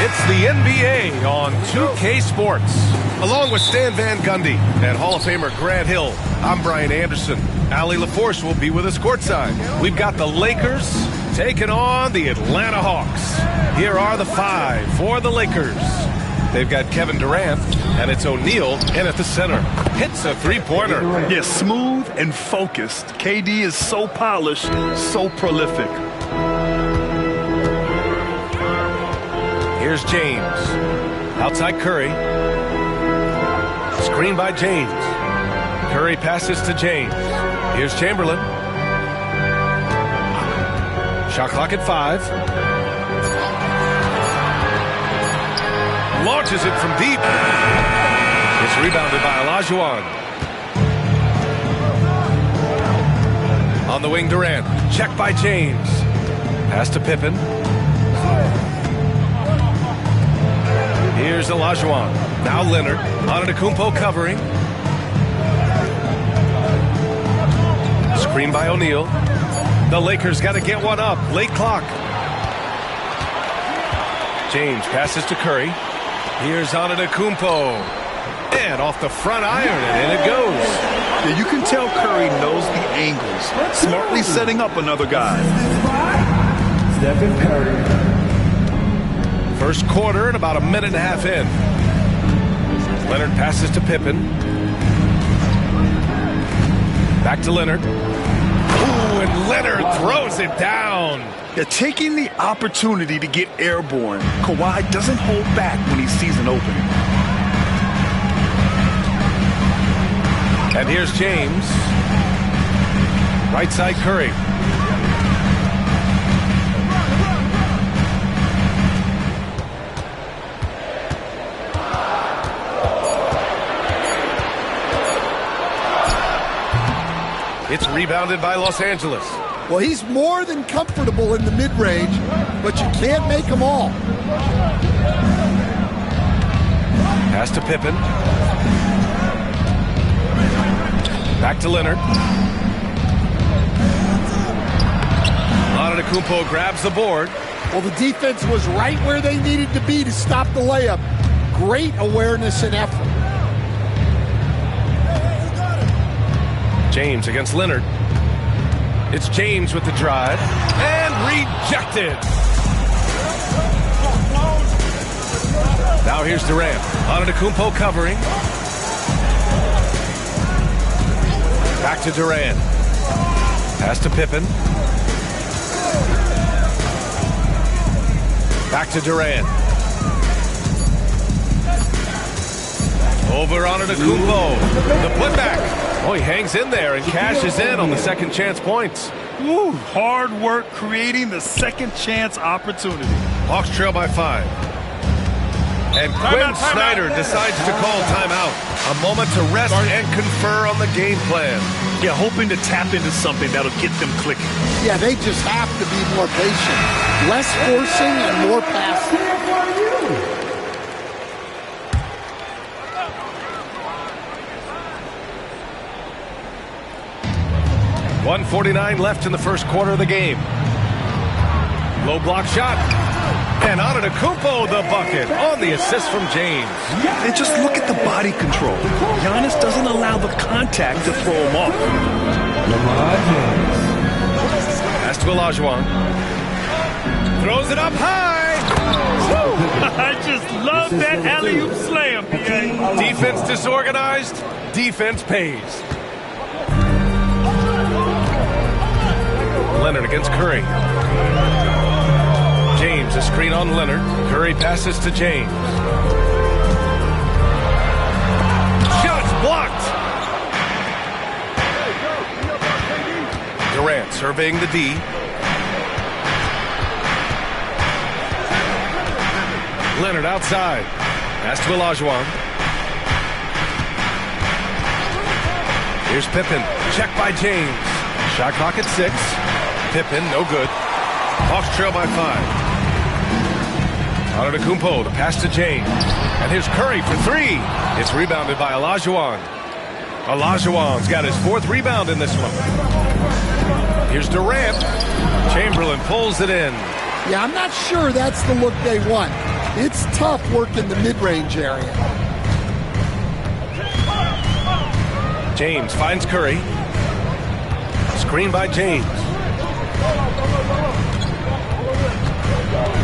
It's the NBA on 2K Sports. Along with Stan Van Gundy and Hall of Famer Grant Hill, I'm Brian Anderson. Allie LaForce will be with us courtside. We've got the Lakers taking on the Atlanta Hawks. Here are the five for the Lakers. They've got Kevin Durant, and it's O'Neal in at the center. Hits a three-pointer. Yeah, smooth and focused. KD is so polished, so prolific. Here's James. Outside Curry. Screen by James. Curry passes to James. Here's Chamberlain. Shot clock at 5. Launches it from deep. It's rebounded by Olajuwon. On the wing, Durant. Checked by James. Pass to Pippen. Here's Olajuwon. Now Leonard. Antetokounmpo covering. Screen by O'Neal. The Lakers got to get one up. Late clock. James passes to Curry. Here's Antetokounmpo. And off the front iron, and in it goes. Yeah, you can tell Curry knows the angles. Smartly setting up another guy. Stephen Curry. First quarter and about a minute and a half in. Leonard passes to Pippen. Back to Leonard. Ooh, and Leonard throws it down. Yeah, taking the opportunity to get airborne. Kawhi doesn't hold back when he sees an opening. And here's James. Right side Curry. It's rebounded by Los Angeles. Well, he's more than comfortable in the mid-range, but you can't make them all. Pass to Pippen. Back to Leonard. Antetokounmpo grabs the board. Well, the defense was right where they needed to be to stop the layup. Great awareness and effort. James against Leonard. It's James with the drive. And rejected. Now here's Durant. Antetokounmpo covering. Back to Durant. Pass to Pippen. Back to Durant. Over on Antetokounmpo. The putback. Oh, he hangs in there and cashes in on the second chance points. Ooh, hard work creating the second chance opportunity. Hawks trail by 5. And Quinn Snyder decides to call timeout. A moment to rest and confer on the game plan. Yeah, hoping to tap into something that'll get them clicking. Yeah, they just have to be more patient. Less forcing and more passing. 1:49 left in the first quarter of the game. Low block shot. And Antetokounmpo the bucket on the assist from James. And just look at the body control. Giannis doesn't allow the contact to throw him off. Pass to Olajuwon. Throws it up high. I just love that alley-oop slam, PA. Defense disorganized. Defense pays. Leonard against Curry. James, a screen on Leonard. Curry passes to James. Shots blocked. Durant surveying the D. Leonard outside. Pass to Olajuwon. Here's Pippen. Check by James. Shot clock at 6. Pippen, no good. Hawks trail by 5. Antetokounmpo, the pass to James. And here's Curry for 3. It's rebounded by Olajuwon. Olajuwon's got his 4th rebound in this one. Here's Durant. Chamberlain pulls it in. Yeah, I'm not sure that's the look they want. It's tough working the mid-range area. James finds Curry. Screen by James.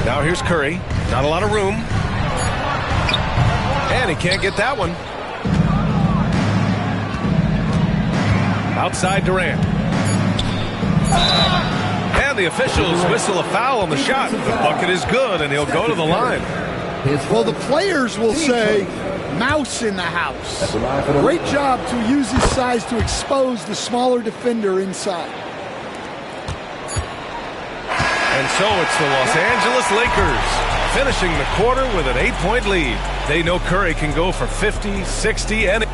Now here's Curry. Not a lot of room. And he can't get that one. Outside Durant. And the officials whistle a foul on the shot. The bucket is good, and he'll go to the line. Well, the players will say, mouse in the house. Great job to use his size to expose the smaller defender inside. And so it's the Los Angeles Lakers finishing the quarter with an 8-point lead. They know Curry can go for 50, 60, and...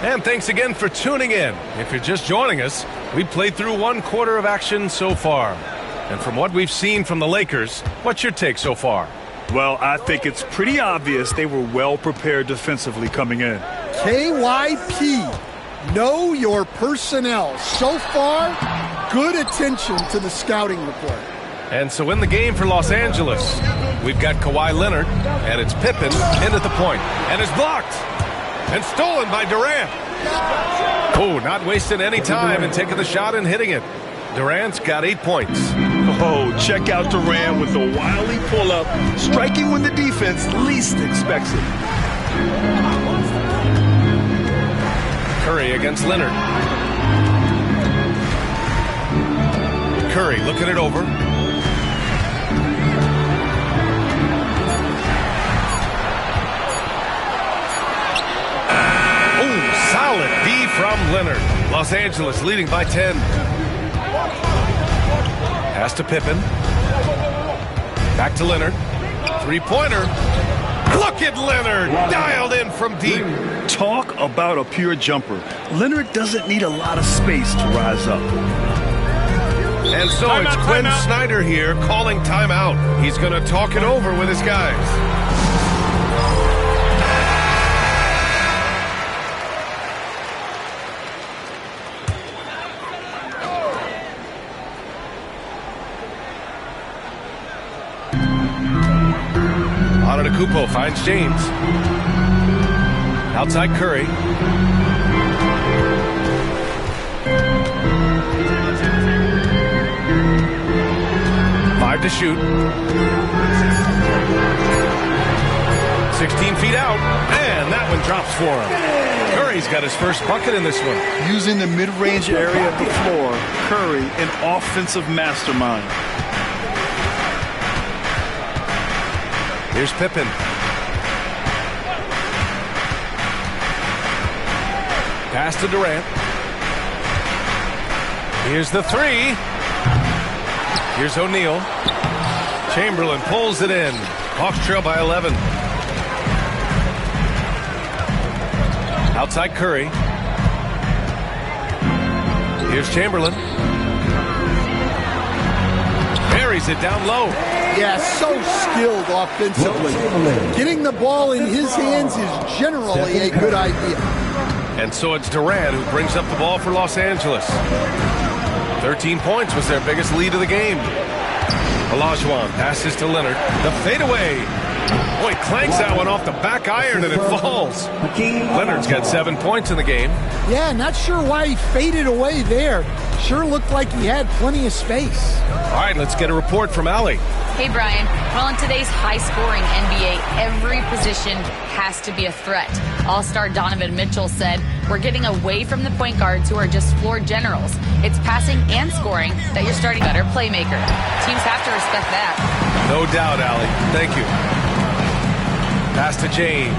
And thanks again for tuning in. If you're just joining us, we played through 1 quarter of action so far. And from what we've seen from the Lakers, what's your take so far? Well, I think it's pretty obvious they were well prepared defensively coming in. KYP, know your personnel. So far, good attention to the scouting report. And so in the game for Los Angeles, we've got Kawhi Leonard, and it's Pippen in at the point. And it's blocked. And stolen by Durant. Oh, not wasting any time and taking the shot and hitting it. Durant's got 8 points. Oh, check out Durant with the wily pull-up, striking when the defense least expects it. Curry against Leonard. Curry looking it over. Solid D from Leonard. Los Angeles leading by 10. Pass to Pippen. Back to Leonard. 3-pointer. Look at Leonard. Dialed in from deep. Talk about a pure jumper. Leonard doesn't need a lot of space to rise up. And so it's Quinn Snyder here calling timeout. He's going to talk it over with his guys. Antetokounmpo finds James. Outside Curry. Five to shoot. 16 feet out. And that one drops for him. Curry's got his first bucket in this one. Using the mid-range area of the floor, Curry, an offensive mastermind. Here's Pippen. Pass to Durant. Here's the three. Here's O'Neal. Chamberlain pulls it in. Hawks trail by 11. Outside Curry. Here's Chamberlain. Buries it down low. Yeah, so skilled offensively. Getting the ball in his hands is generally a good idea. And so it's Durant who brings up the ball for Los Angeles. 13 points was their biggest lead of the game. Olajuwon passes to Leonard. The fadeaway. Boy, clanks that one off the back iron and it falls. Leonard's got 7 points in the game. Yeah, not sure why he faded away there. Sure looked like he had plenty of space. All right, let's get a report from Allie. Hey, Brian. Well, in today's high-scoring NBA, every position has to be a threat. All-star Donovan Mitchell said, "We're getting away from the point guards who are just floor generals. It's passing and scoring that you're starting better playmaker." Teams have to respect that. No doubt, Allie. Thank you. Pass to James.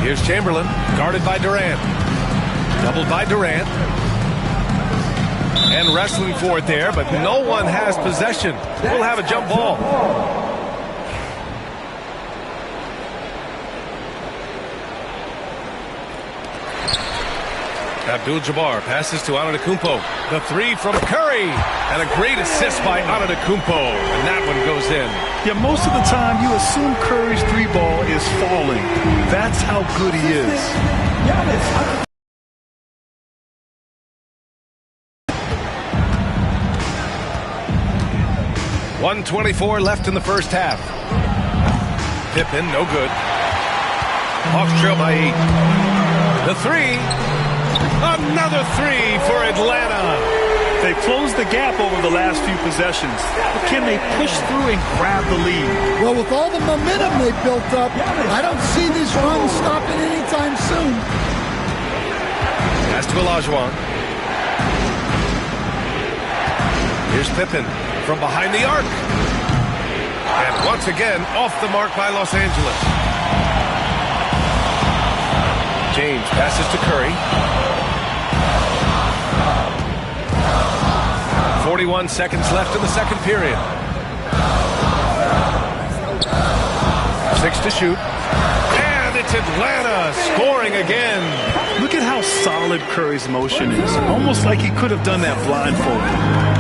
Here's Chamberlain, guarded by Durant. Doubled by Durant. And wrestling for it there, but no one has possession. We'll have a jump ball. Abdul-Jabbar passes to Antetokounmpo. The three from Curry. And a great assist by Antetokounmpo. And that one goes in. Yeah, most of the time you assume Curry's three ball is falling. That's how good he is. 1:24 left in the first half. Pippen, no good. Hawks trail by 8. The three. Another three for Atlanta. They closed the gap over the last few possessions. But can they push through and grab the lead? Well, with all the momentum they built up, I don't see this run stopping anytime soon. Pass to Olajuwon. Here's Pippen from behind the arc. And once again, off the mark by Los Angeles. James passes to Curry. 41 seconds left in the second period. 6 to shoot. And it's Atlanta scoring again. Look at how solid Curry's motion is. Almost like he could have done that blindfolded.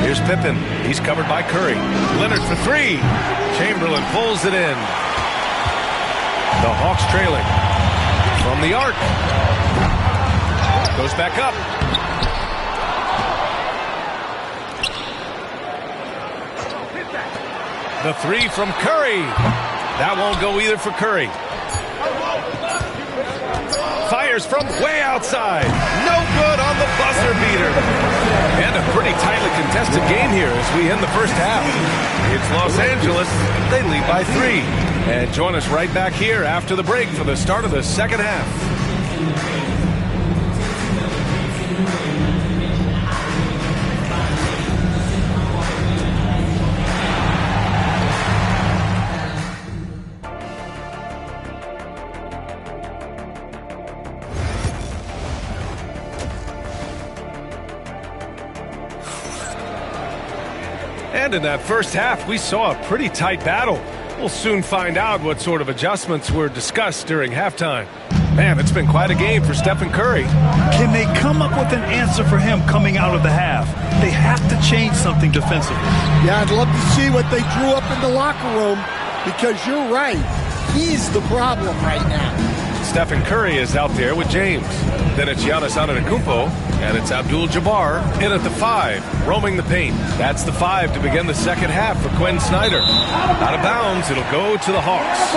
Here's Pippen. He's covered by Curry. Leonard for three. Chamberlain pulls it in. The Hawks trailing. From the arc. Goes back up. The three from Curry. That won't go either for Curry. Fires from way outside. No good on the buzzer beater. And a pretty tightly contested game here as we end the first half. It's Los Angeles. They lead by 3. And join us right back here after the break for the start of the second half. And in that first half, we saw a pretty tight battle. We'll soon find out what sort of adjustments were discussed during halftime. Man, it's been quite a game for Stephen Curry. Can they come up with an answer for him coming out of the half? They have to change something defensively. Yeah, I'd love to see what they drew up in the locker room because you're right. He's the problem right now. Stephen Curry is out there with James. Then it's Giannis Antetokounmpo, and it's Abdul-Jabbar in at the 5, roaming the paint. That's the 5 to begin the second half for Quinn Snyder. Out of bounds, it'll go to the Hawks.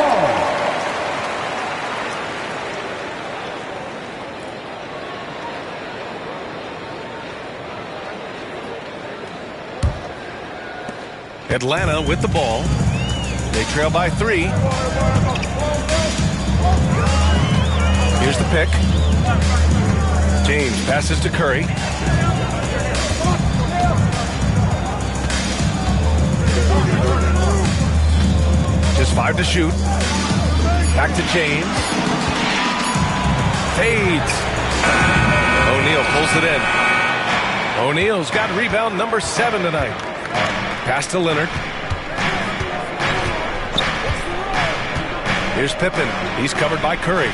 Atlanta with the ball. They trail by 3. Here's the pick. James passes to Curry. 5 to shoot. Back to James. Fades. O'Neal pulls it in. O'Neal's got rebound number 7 tonight. Pass to Leonard. Here's Pippen. He's covered by Curry.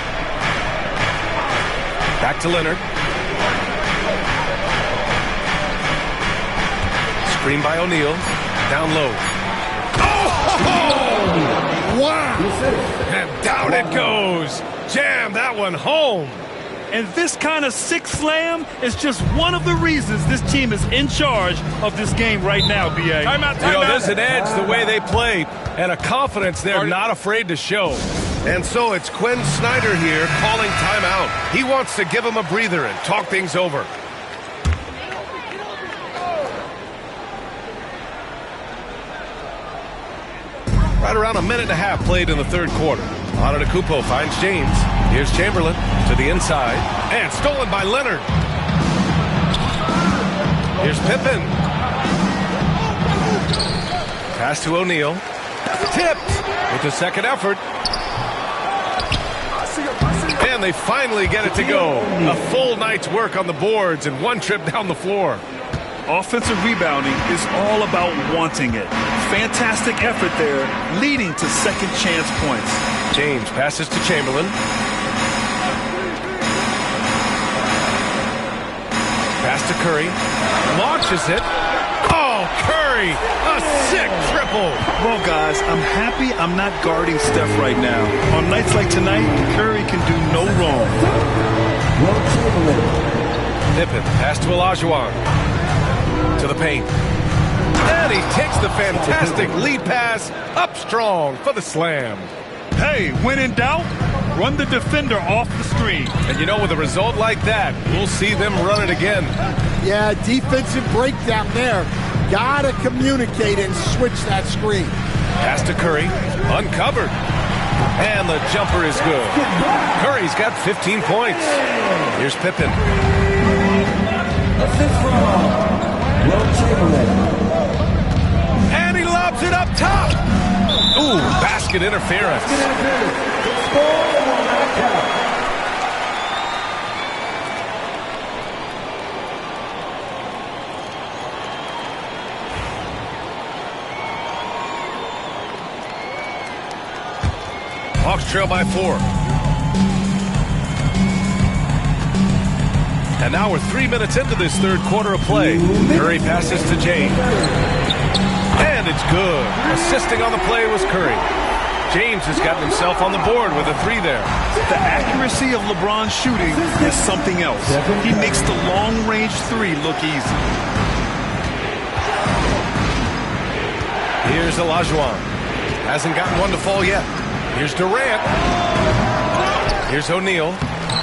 Back to Leonard. Screen by O'Neal. Down low. Oh! Wow! And down it goes. Jam that one home. And this kind of sick slam is just one of the reasons this team is in charge of this game right now, B.A. Timeout. There's an edge the way they play and a confidence they're not afraid to show. And so it's Quinn Snyder here calling timeout. He wants to give him a breather and talk things over. Right around a minute and a half played in the third quarter. Antetokounmpo finds James. Here's Chamberlain to the inside. And stolen by Leonard. Here's Pippen. Pass to O'Neal. Tipped with the second effort. And they finally get it to go. A full night's work on the boards and one trip down the floor. Offensive rebounding is all about wanting it. Fantastic effort there, leading to second chance points. James passes to Chamberlain. Pass to Curry. Launches it. Oh, Curry! A sick triple! Well, guys, I'm happy I'm not guarding Steph right now. On nights like tonight, Curry can do no wrong. Pippen pass to Olajuwon. To the paint. And he takes the fantastic lead pass up strong for the slam. Hey, when in doubt, run the defender off the screen. And you know, with a result like that, we'll see them run it again. Yeah, defensive breakdown there. Gotta communicate and switch that screen. Pass to Curry, uncovered. And the jumper is good. Curry's got 15 points. Here's Pippen. Assist from Will Chamberlain. And he lobs it up top. Ooh, basket interference. Hawks trail by 4. And now we're 3 minutes into this third quarter of play. Curry passes to James. And it's good. Assisting on the play was Curry. James has gotten himself on the board with a 3 there. The accuracy of LeBron's shooting is something else. He makes the long-range 3 look easy. Here's Olajuwon. Hasn't gotten one to fall yet. Here's Durant. Here's O'Neal.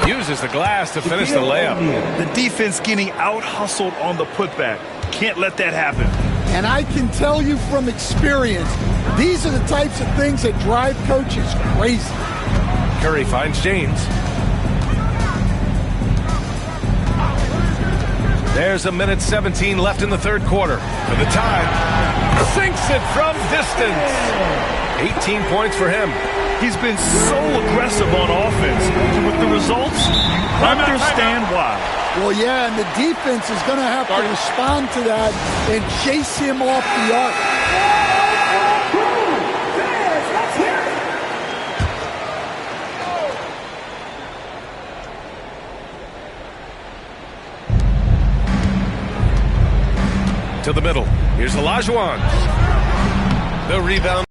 Uses the glass to finish the layup. The defense getting out-hustled on the putback. Can't let that happen. And I can tell you from experience, these are the types of things that drive coaches crazy. Curry finds James. There's a minute 17 left in the third quarter. For the tie. Sinks it from distance. 18 points for him. He's been so aggressive on offense. With the results, you understand why. Well, yeah, and the defense is going to have to respond to that and chase him off the arc. To the middle. Here's Olajuwon. The rebound.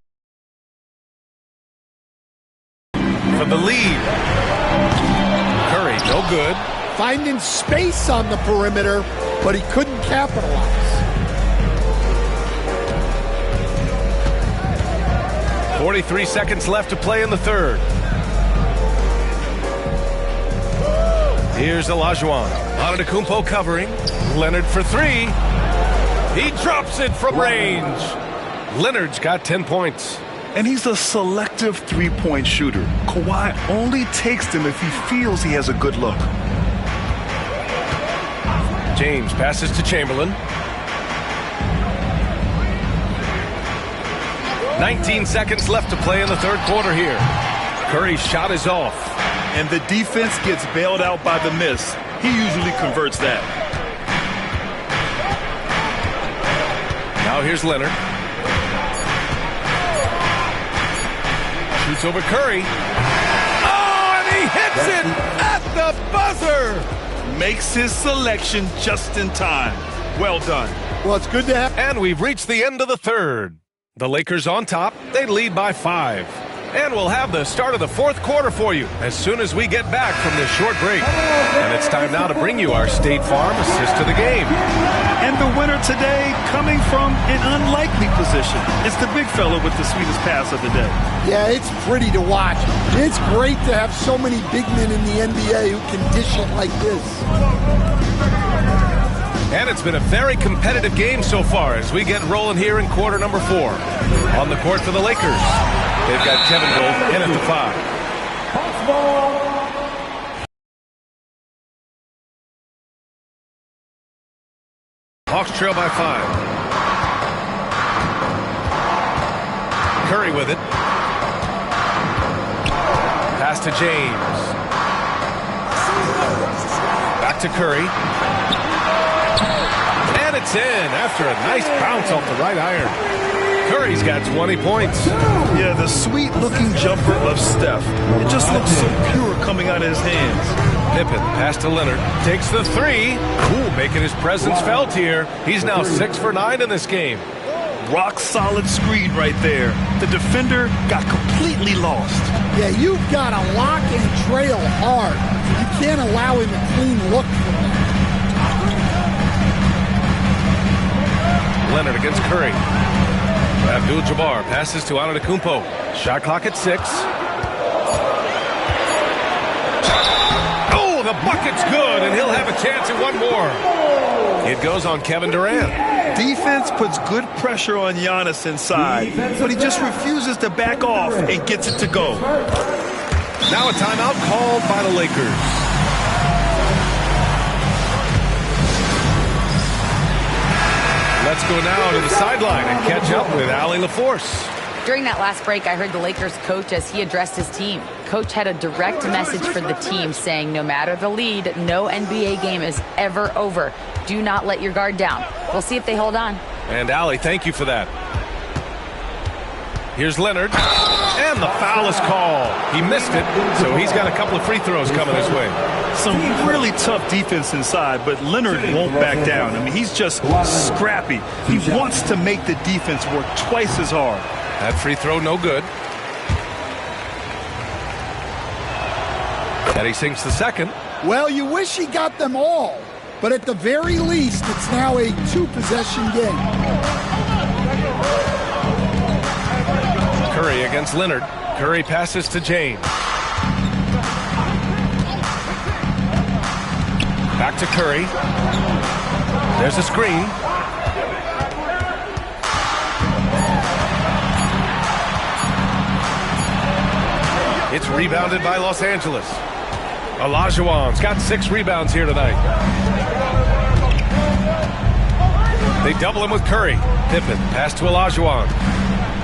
For the lead. Curry, no good. Finding space on the perimeter, but he couldn't capitalize. 43 seconds left to play in the third. Here's Olajuwon. Antetokounmpo covering. Leonard for 3. He drops it from range. Leonard's got 10 points. And he's a selective three-point shooter. Kawhi only takes them if he feels he has a good look. James passes to Chamberlain. 19 seconds left to play in the third quarter here. Curry's shot is off. And the defense gets bailed out by the miss. He usually converts that. Now here's Leonard. Shoots over Curry. Oh, and he hits it at the buzzer. Makes his selection just in time. Well done. Well, it's good to have. And we've reached the end of the third. The Lakers on top. They lead by 5. And we'll have the start of the fourth quarter for you as soon as we get back from this short break. And it's time now to bring you our State Farm assist to the game. And the winner today coming from an unlikely position. It's the big fella with the sweetest pass of the day. Yeah, it's pretty to watch. It's great to have so many big men in the NBA who can dish it like this. And it's been a very competitive game so far as we get rolling here in quarter number 4. On the court for the Lakers, they've got Kevin Gold in at the 5. Hawks trail by 5. Curry with it. Pass to James. Back to Curry. And it's in after a nice bounce off the right iron. Curry's got 20 points. Yeah, the sweet-looking jumper of Steph. It just looks so pure coming out of his hands. Pippen, pass to Leonard, takes the 3. Ooh, making his presence felt here. He's now 6 for 9 in this game. Rock-solid screen right there. The defender got completely lost. Yeah, you've got to lock and trail hard. You can't allow him a clean look from that. Leonard against Curry. Abdul-Jabbar passes to Antetokounmpo. Shot clock at 6. Oh, the bucket's good, and he'll have a chance at one more. It goes on Kevin Durant. Defense puts good pressure on Giannis inside, but he just refuses to back off and gets it to go. Now a timeout called by the Lakers. Let's go now to the sideline and catch up with Allie LaForce. During that last break, I heard the Lakers coach as he addressed his team. Coach had a direct message for the team saying no matter the lead, no NBA game is ever over. Do not let your guard down. We'll see if they hold on. And Allie, thank you for that. Here's Leonard. And the foul is called. He missed it, so he's got a couple of free throws coming his way. Some really tough defense inside, but Leonard won't back down. I mean, he's just scrappy. He wants to make the defense work twice as hard. That free throw, no good. And he sinks the second. Well, you wish he got them all, but at the very least, it's now a 2-possession game. Curry against Leonard. Curry passes to James. Back to Curry. There's a screen. It's rebounded by Los Angeles. Olajuwon's got 6 rebounds here tonight. They double him with Curry. Pippen, pass to Olajuwon.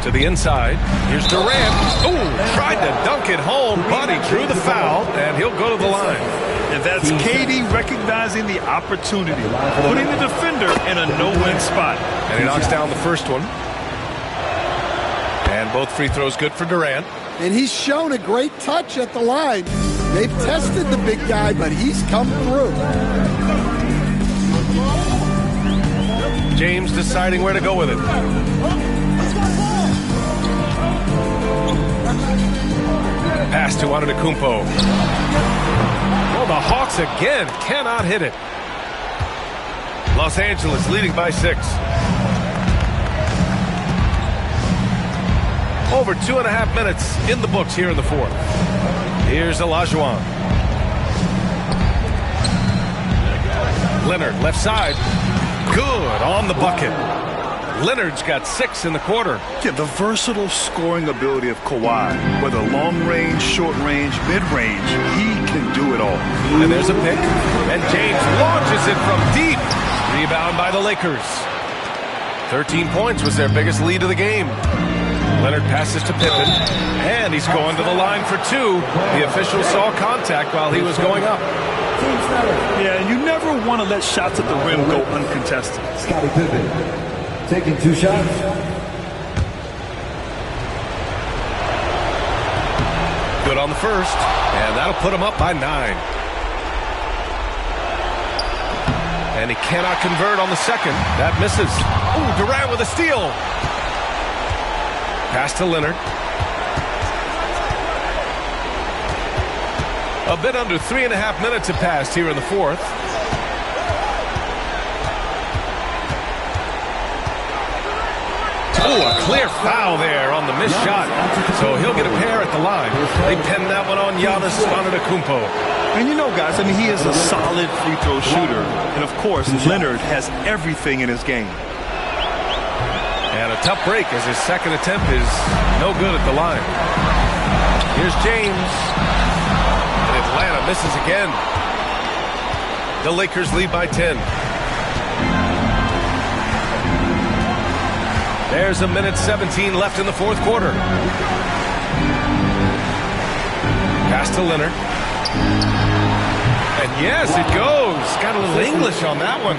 To the inside. Here's Durant. Ooh, tried to dunk it home, but he drew the foul, and he'll go to the line. And that's KD recognizing the opportunity, putting the defender in a no-win spot. And he knocks down the first one. And both free throws good for Durant. And he's shown a great touch at the line. They've tested the big guy, but he's come through. James deciding where to go with it. Pass to Antetokounmpo. Oh, the Hawks again cannot hit it. Los Angeles leading by 6. Over 2.5 minutes in the books here in the fourth. Here's Olajuwon. Leonard, left side. Good on the bucket. Leonard's got 6 in the quarter. Yeah, the versatile scoring ability of Kawhi, whether long range, short range, mid range, he can do it all. And there's a pick. And James launches it from deep. Rebound by the Lakers. 13 points was their biggest lead of the game. Leonard passes to Pippen, and he's going to the line for two. The official saw contact while he was going up. Yeah, and you never want to let shots at the rim go uncontested. Scottie Pippen taking 2 shots. Good on the first, and that'll put him up by 9. And he cannot convert on the second. That misses. Ooh, Durant with a steal. Pass to Leonard. A bit under 3.5 minutes have passed here in the fourth. Oh, a clear foul there on the missed shot. So he'll get a pair at the line. They pinned that one on Giannis Antetokounmpo. And you know, guys, I mean, he is a solid free throw shooter. And, of course, Leonard has everything in his game. And a tough break as his second attempt is no good at the line. Here's James. And Atlanta misses again. The Lakers lead by 10. There's a minute 17 left in the fourth quarter. Pass to Leonard. And yes, it goes. Got a little English on that one.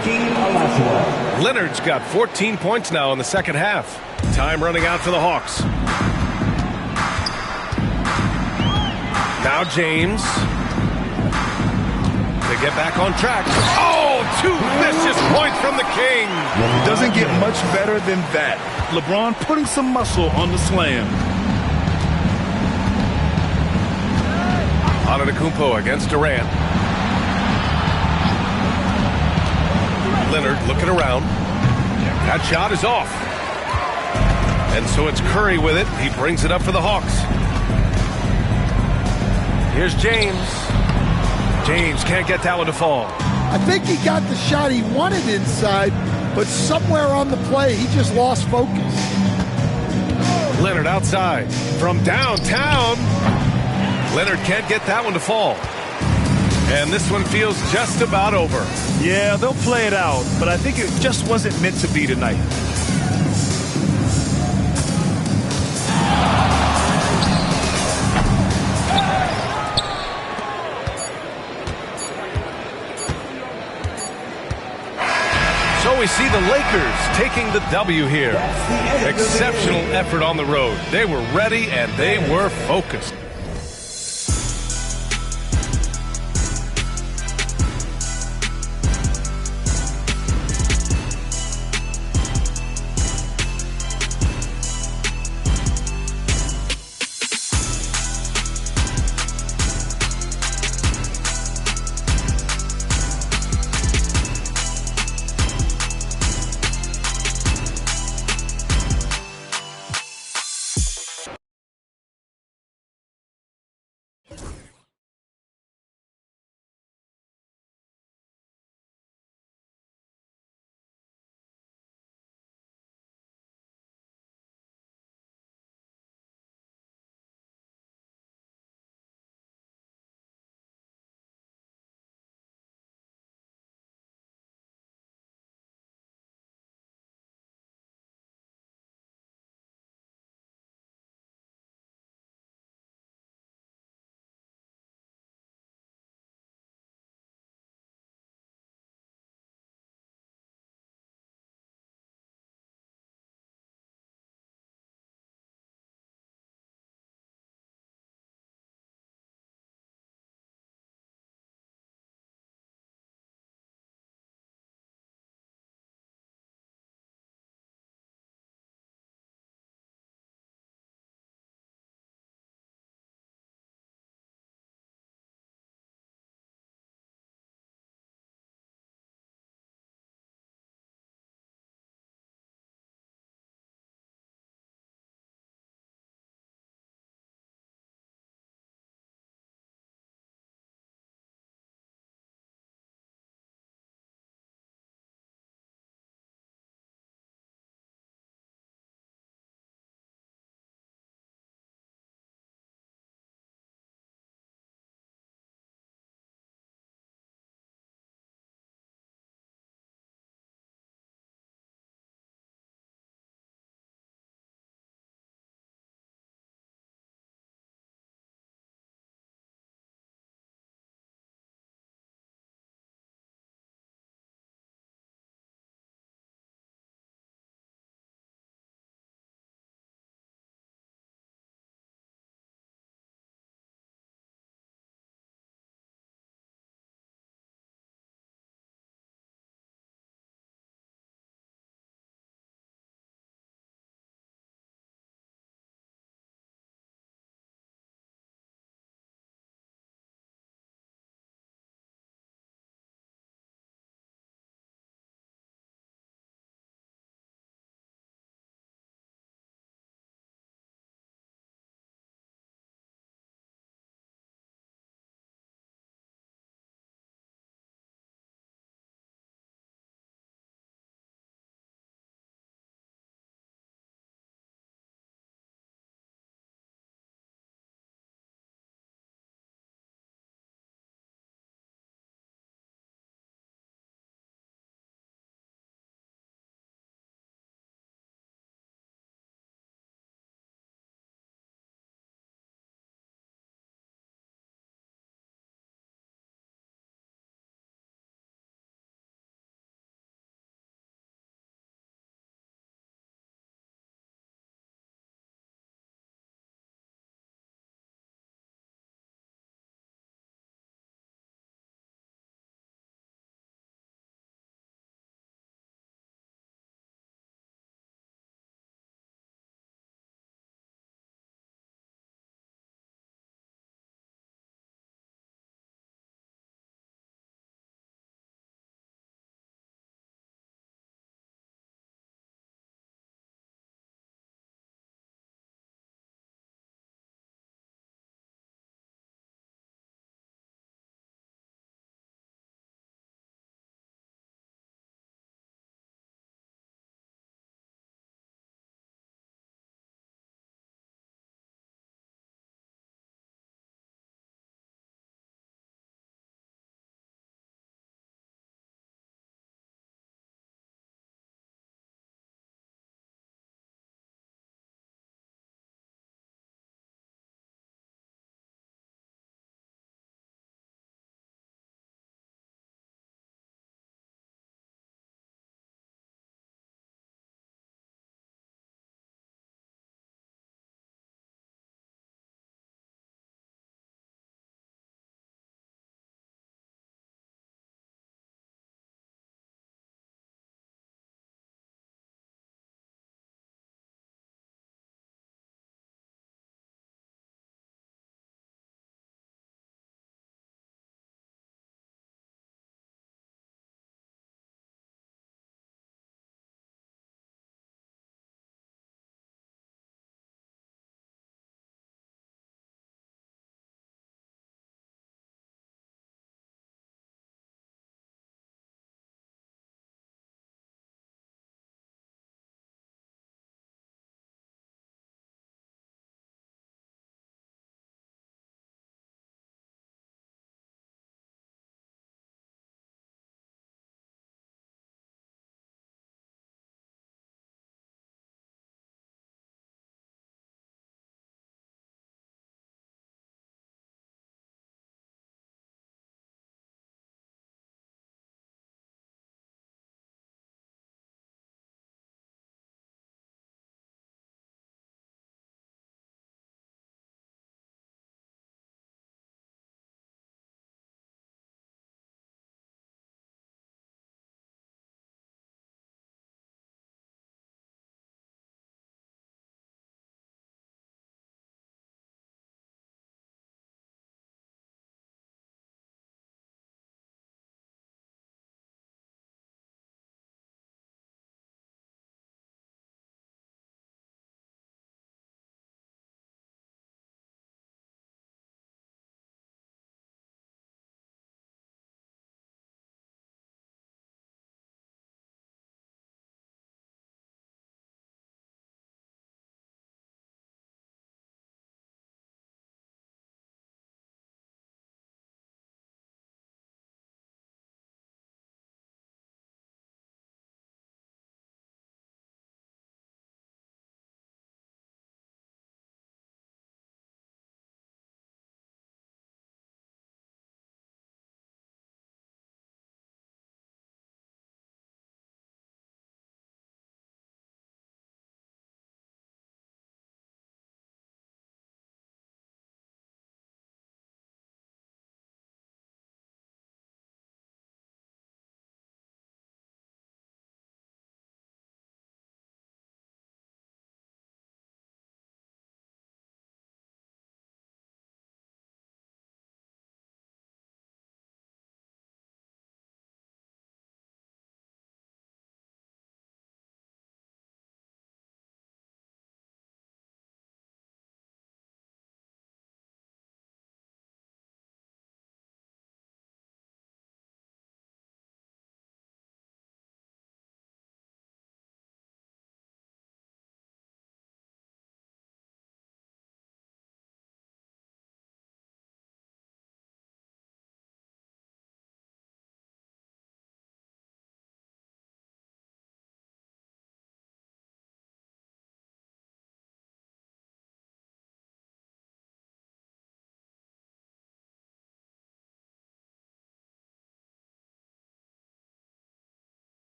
Leonard's got 14 points now in the second half. Time running out for the Hawks. Now James. They get back on track. Oh, 2 vicious points from the King. Doesn't get much better than that. LeBron putting some muscle on the slam. Antetokounmpo against Durant. Leonard looking around. That shot is off. And so it's Curry with it. He brings it up for the Hawks. Here's James. James can't get that one to fall. I think he got the shot he wanted inside, but somewhere on the play, he just lost focus. Leonard outside from downtown. Leonard can't get that one to fall. And this one feels just about over. Yeah, they'll play it out, but I think it just wasn't meant to be tonight. So we see the Lakers taking the W here. Exceptional effort on the road. They were ready and they were focused.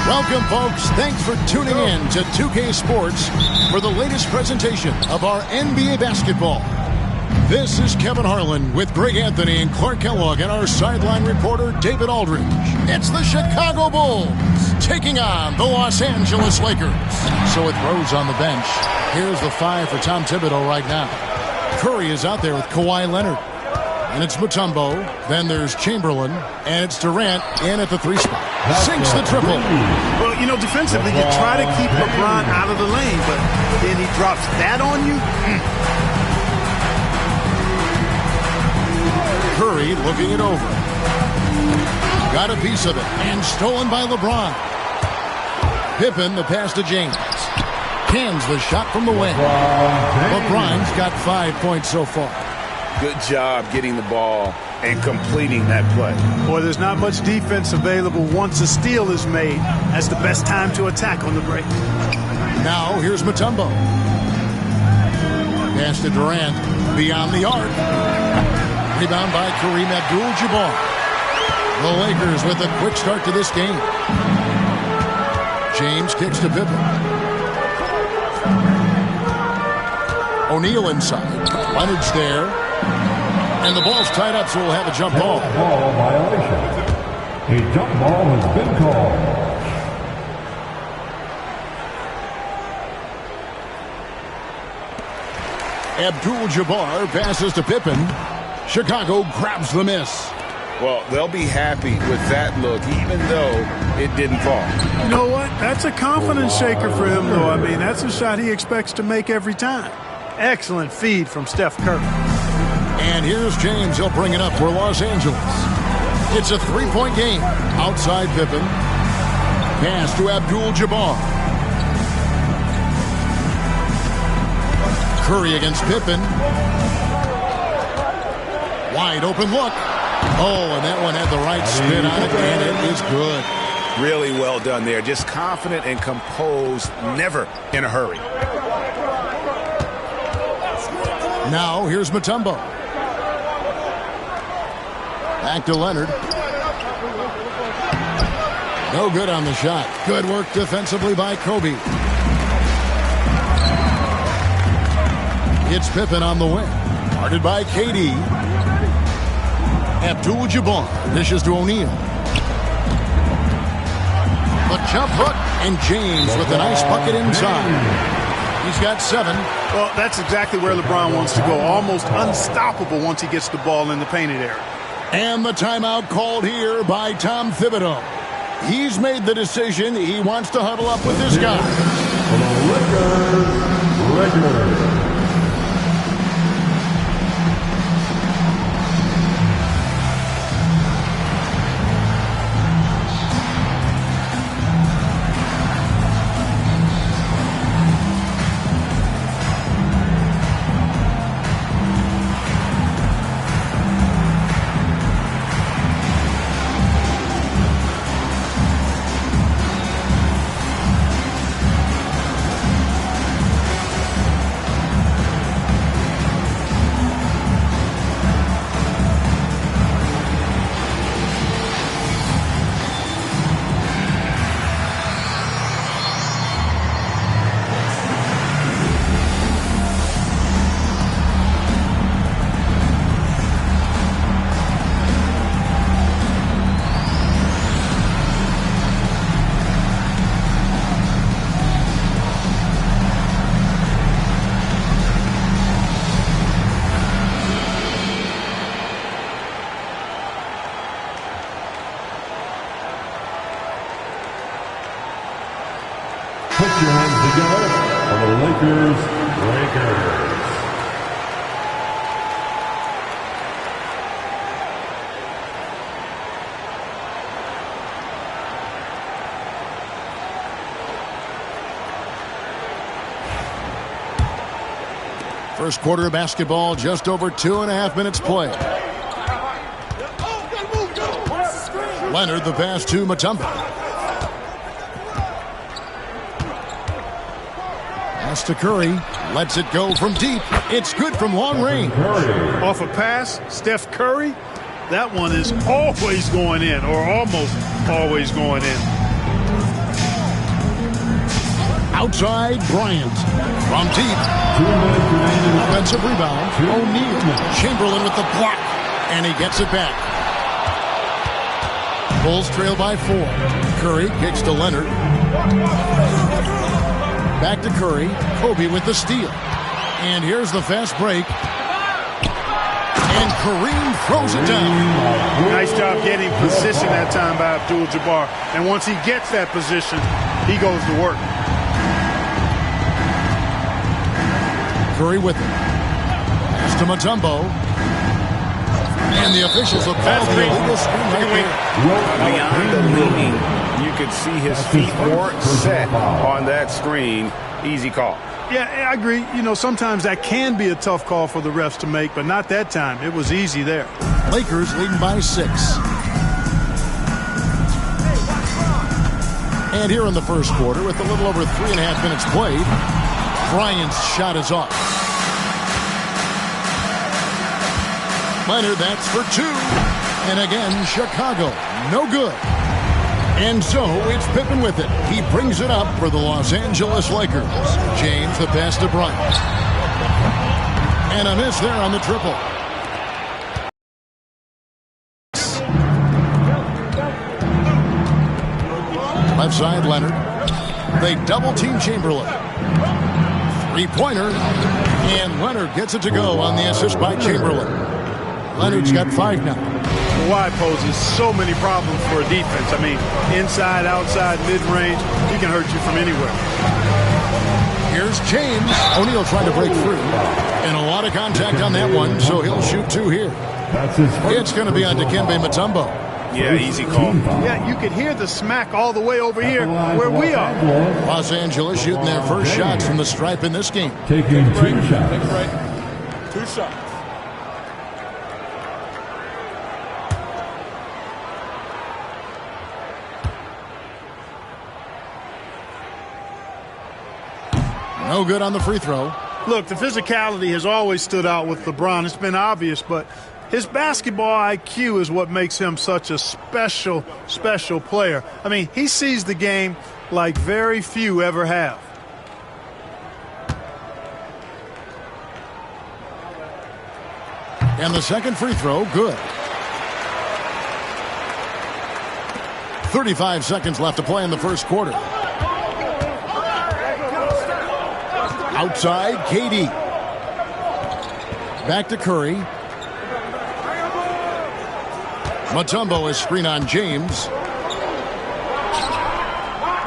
Welcome, folks. Thanks for tuning in to 2K Sports for the latest presentation of our NBA basketball. This is Kevin Harlan with Greg Anthony and Clark Kellogg and our sideline reporter, David Aldridge. It's the Chicago Bulls taking on the Los Angeles Lakers. So with Rose on the bench, here's the 5 for Tom Thibodeau right now. Curry is out there with Kawhi Leonard. And it's Mutombo. Then there's Chamberlain. And it's Durant in at the 3 spot. Sinks the triple. Well, you know, defensively, you try to keep LeBron out of the lane, but then he drops that on you. Curry looking it over. Got a piece of it. And stolen by LeBron. Pippen, the pass to James. Cans the shot from the wing. LeBron's got 5 points so far. Good job getting the ball and completing that play. Boy, there's not much defense available once a steal is made. That's the best time to attack on the break. Now, here's Mutombo. Pass to Durant. Beyond the arc. Rebound by Kareem Abdul-Jabbar. The Lakers with a quick start to this game. James kicks to Pippen. O'Neal inside. Leonard's there. And the ball's tied up, so we'll have a jump ball. Ball violation. A jump ball has been called. Abdul-Jabbar passes to Pippen. Chicago grabs the miss. Well, they'll be happy with that look, even though it didn't fall. You know what? That's a confidence shaker for him, though. I mean, that's a shot he expects to make every time. Excellent feed from Steph Curry. And here's James. He'll bring it up for Los Angeles. It's a 3-point game. Outside Pippen. Pass to Abdul-Jabbar. Curry against Pippen. Wide open look. Oh, and that one had the right spin on it, and it is good. Really well done there. Just confident and composed, never in a hurry. Now, here's Mutombo. Back to Leonard. No good on the shot. Good work defensively by Kobe. It's Pippen on the wing. Guarded by KD. Abdul-Jabbar dishes to O'Neal. The jump hook, and James with a nice bucket inside. He's got 7. Well, that's exactly where LeBron wants to go. Almost unstoppable once he gets the ball in the painted area. And the timeout called here by Tom Thibodeau. He's made the decision. He wants to huddle up with his guys. Lakers. Put your hands together for the Lakers. First quarter of basketball, just over 2.5 minutes play. Leonard, the pass to Mutombo. Pass to Curry. Lets it go from deep. It's good from long range. Off a pass, Steph Curry. That one is always going in, or almost always going in. Outside, Bryant. From deep. Offensive rebound. O'Neal. Chamberlain with the block. And he gets it back. Bulls trail by 4. Curry kicks to Leonard. Back to Curry. Kobe with the steal. And here's the fast break. And Kareem throws it down. Nice job getting position that time by Abdul-Jabbar. And once he gets that position, he goes to work. Curry with it. Pass to Mutombo. And the officials have called the illegal screen right there. Beyond the leaning, you could see his feet weren't set on that screen. Easy call. Yeah, I agree. You know, sometimes that can be a tough call for the refs to make, but not that time. It was easy there. Lakers leading by 6. And here in the first quarter, with a little over 3.5 minutes played, Bryant's shot is off. Leonard, that's for 2. And again, Chicago, no good. And so it's Pippen with it. He brings it up for the Los Angeles Lakers. James, the pass to Bryant. And a miss there on the triple. Left side, Leonard. They double-team Chamberlain. Three-pointer. And Leonard gets it to go on the assist by Chamberlain. Leonard's got 5 now. Kawhi poses so many problems for a defense. I mean, inside, outside, mid-range, he can hurt you from anywhere. Here's James. O'Neal trying to break through. And a lot of contact on that one, so he'll shoot 2 here. It's going to be on Dikembe Mutombo. Yeah, easy call. Yeah, you could hear the smack all the way over here where we are. Los Angeles shooting their first shots from the stripe in this game. Taking 2 shots. 2 shots. No good on the free throw. Look, the physicality has always stood out with LeBron. It's been obvious, but his basketball IQ is what makes him such a special player. I mean, he sees the game like very few ever have. And the second free throw, good. 35 seconds left to play in the first quarter. Outside, KD. Back to Curry. Mutombo is screen on James.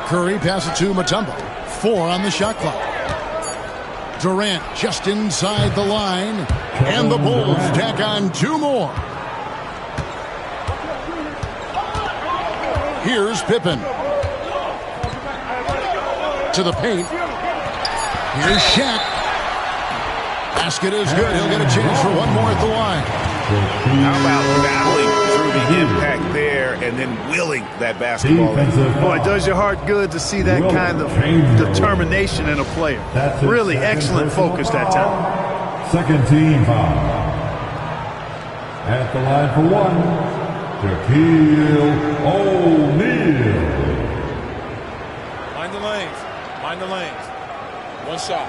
Curry passes to Mutombo. 4 on the shot clock. Durant just inside the line. And the Bulls tack on 2 more. Here's Pippen. To the paint. Here's Shaq. Basket is good. He'll get a chance for 1 more at the line. How about battling through the impact there and then willing that basketball? Boy, it does your heart good to see that kind of determination in a player. Really excellent focus that time. Second team foul. At the line for 1, Shaquille O'Neal. Mind the lanes. Mind the lanes. 1 shot.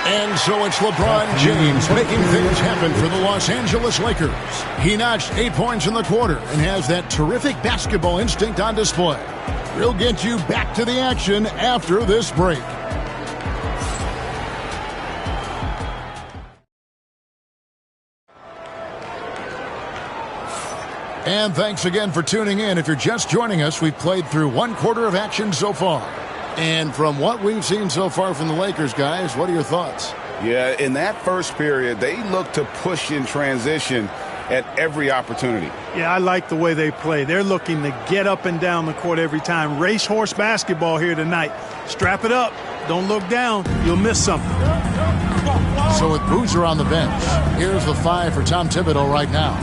And so it's LeBron James making things happen for the Los Angeles Lakers. He notched 8 points in the quarter and has that terrific basketball instinct on display. We'll get you back to the action after this break. And thanks again for tuning in. If you're just joining us, we've played through 1 quarter of action so far. And from what we've seen so far from the Lakers, guys, what are your thoughts? Yeah, in that first period, they looked to push in transition at every opportunity. Yeah, I like the way they play. They're looking to get up and down the court every time. Racehorse basketball here tonight. Strap it up. Don't look down. You'll miss something. So with Boozer on the bench, here's the 5 for Tom Thibodeau right now.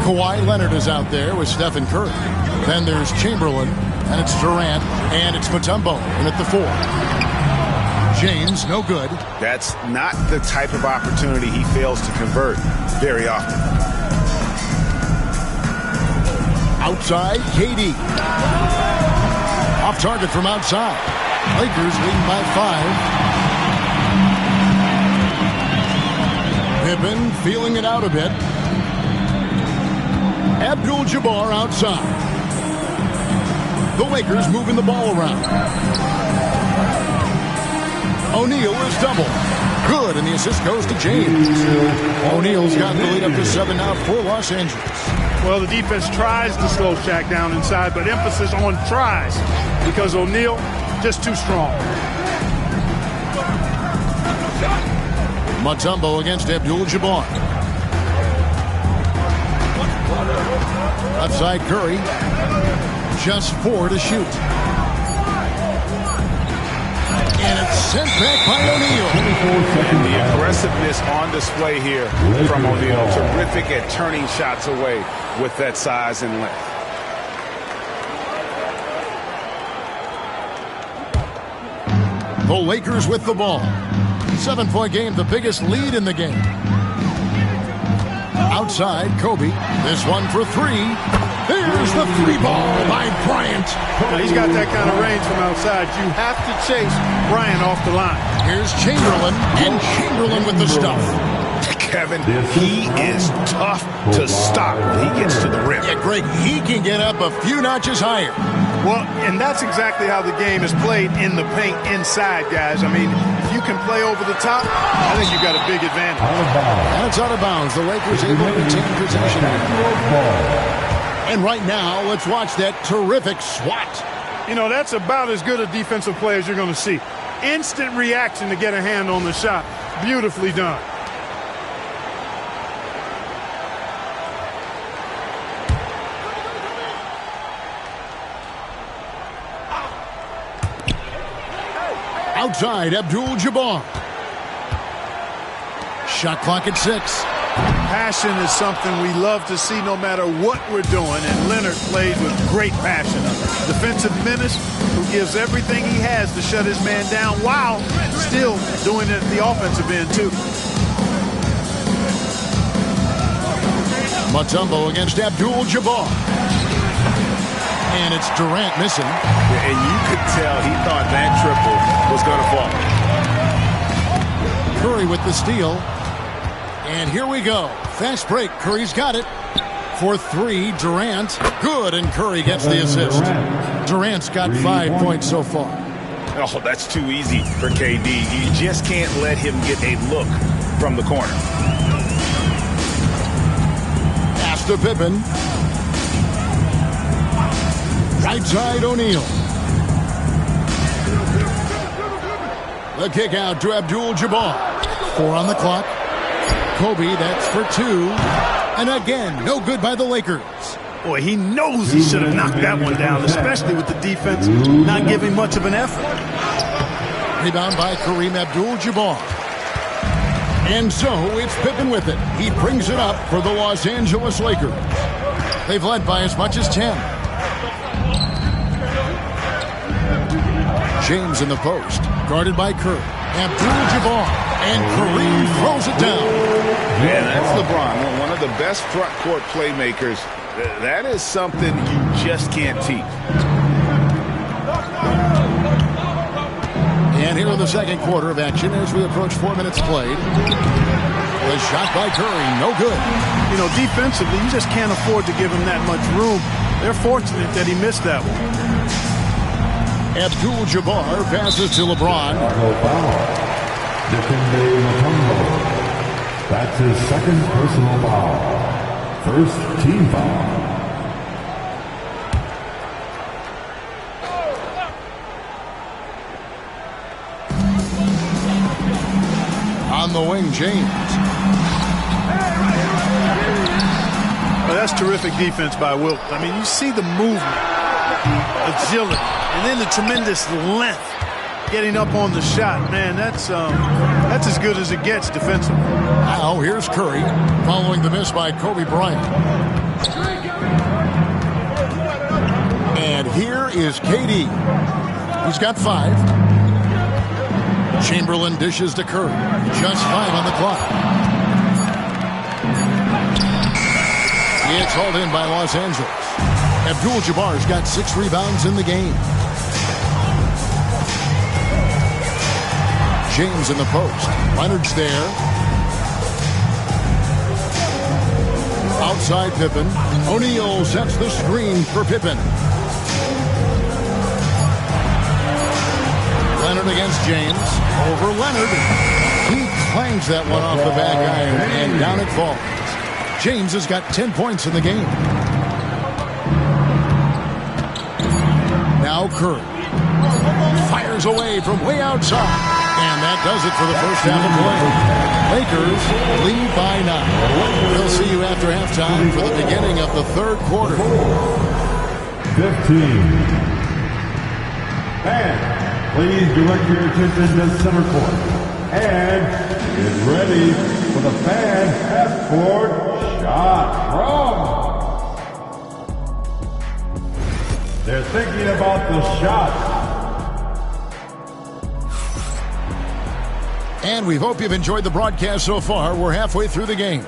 Kawhi Leonard is out there with Stephen Curry. Then there's Chamberlain, and it's Durant, and it's Mutombo in at the 4. James, no good. That's not the type of opportunity he fails to convert very often. Outside, KD. Off target from outside. Lakers leading by 5. Pippen feeling it out a bit. Abdul-Jabbar outside. The Lakers moving the ball around. O'Neal is double. Good, and the assist goes to James. O'Neal's got the lead up to 7 now for Los Angeles. Well, the defense tries to slow Shaq down inside, but emphasis on tries because O'Neal just too strong. Mutombo against Abdul-Jabbar. Left side Curry. Just 4 to shoot. And it's sent back by O'Neal. And the aggressiveness on display here from O'Neal. Terrific at turning shots away with that size and length. The Lakers with the ball. 7-point game, the biggest lead in the game. Outside, Kobe. This one for 3. There's the 3 ball by Bryant. Now, he's got that kind of range from outside. You have to chase Bryant off the line. Here's Chamberlain, and Chamberlain with the stuff. Kevin, he is tough to stop when he gets to the rim. Yeah, Greg, he can get up a few notches higher. Well, and that's exactly how the game is played in the paint inside, guys. I mean, if you can play over the top, I think you've got a big advantage. And it's out of bounds. The Lakers able to retain possession. And right now, let's watch that terrific swat. You know, that's about as good a defensive play as you're going to see. Instant reaction to get a hand on the shot. Beautifully done. Outside, Abdul-Jabbar. Shot clock at 6. Passion is something we love to see no matter what we're doing, and Leonard plays with great passion. Defensive menace who gives everything he has to shut his man down while still doing it at the offensive end, too. Mutombo against Abdul-Jabbar. And it's Durant missing. And you could tell he thought that triple was going to fall. Curry with the steal. And here we go. Fast break. Curry's got it. For 3, Durant. Good, and Curry gets the assist. Durant's got 5 points so far. Oh, that's too easy for KD. You just can't let him get a look from the corner. Pass to Pippen. Right side, O'Neal. The kick out to Abdul-Jabbar. 4 on the clock. Kobe, that's for 2. And again, no good by the Lakers. Boy, he knows he should have knocked that one down, especially with the defense not giving much of an effort. Rebound by Kareem Abdul-Jabbar. And so it's Pippen with it. He brings it up for the Los Angeles Lakers. They've led by as much as 10. James in the post, guarded by Curry. Abdul-Jabbar, and Kareem throws it down. Man, that's LeBron, one of the best front court playmakers. That is something you just can't teach. And here in the second quarter of action as we approach 4 minutes played. The shot by Curry, no good. You know, defensively, you just can't afford to give him that much room. They're fortunate that he missed that one. Abdul-Jabbar passes to LeBron. That's his second personal foul. First team foul. On the wing, James. Well, that's terrific defense by Wilt. I mean, you see the movement, agility, and then the tremendous length getting up on the shot. Man, that's as good as it gets defensively. Now here's Curry following the miss by Kobe Bryant. And here is KD. He's got 5. Chamberlain dishes to Curry. Just 5 on the clock. It's hauled in by Los Angeles. Abdul-Jabbar's got 6 rebounds in the game. James in the post. Leonard's there. Outside Pippen. O'Neal sets the screen for Pippen. Leonard against James. Over Leonard. He clangs that one off the back iron, and down it falls. James has got 10 points in the game. Now Curry. Fires away from way outside. And that does it for the first half of play. Lakers lead by 9. We'll see you after halftime for the beginning of the third quarter. 15. And please direct your attention to center court. And get ready for the fan half-court shot from. They're thinking about the shot. And we hope you've enjoyed the broadcast so far. We're halfway through the game.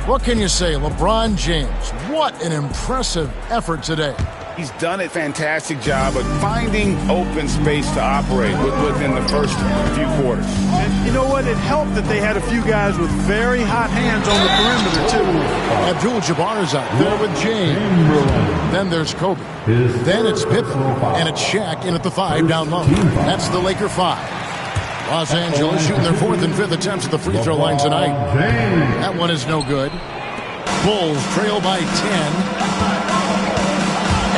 What can you say? LeBron James, what an impressive effort today. He's done a fantastic job of finding open space to operate within the first few quarters. And you know what? It helped that they had a few guys with very hot hands on the perimeter, too. Abdul-Jabbar is out there with James. Then there's Kobe. Then it's Pippen. And it's Shaq in at the 5 down low. That's the Laker 5. Los Angeles shooting their 4th and 5th attempts at the free throw line tonight. That one is no good. Bulls trail by 10.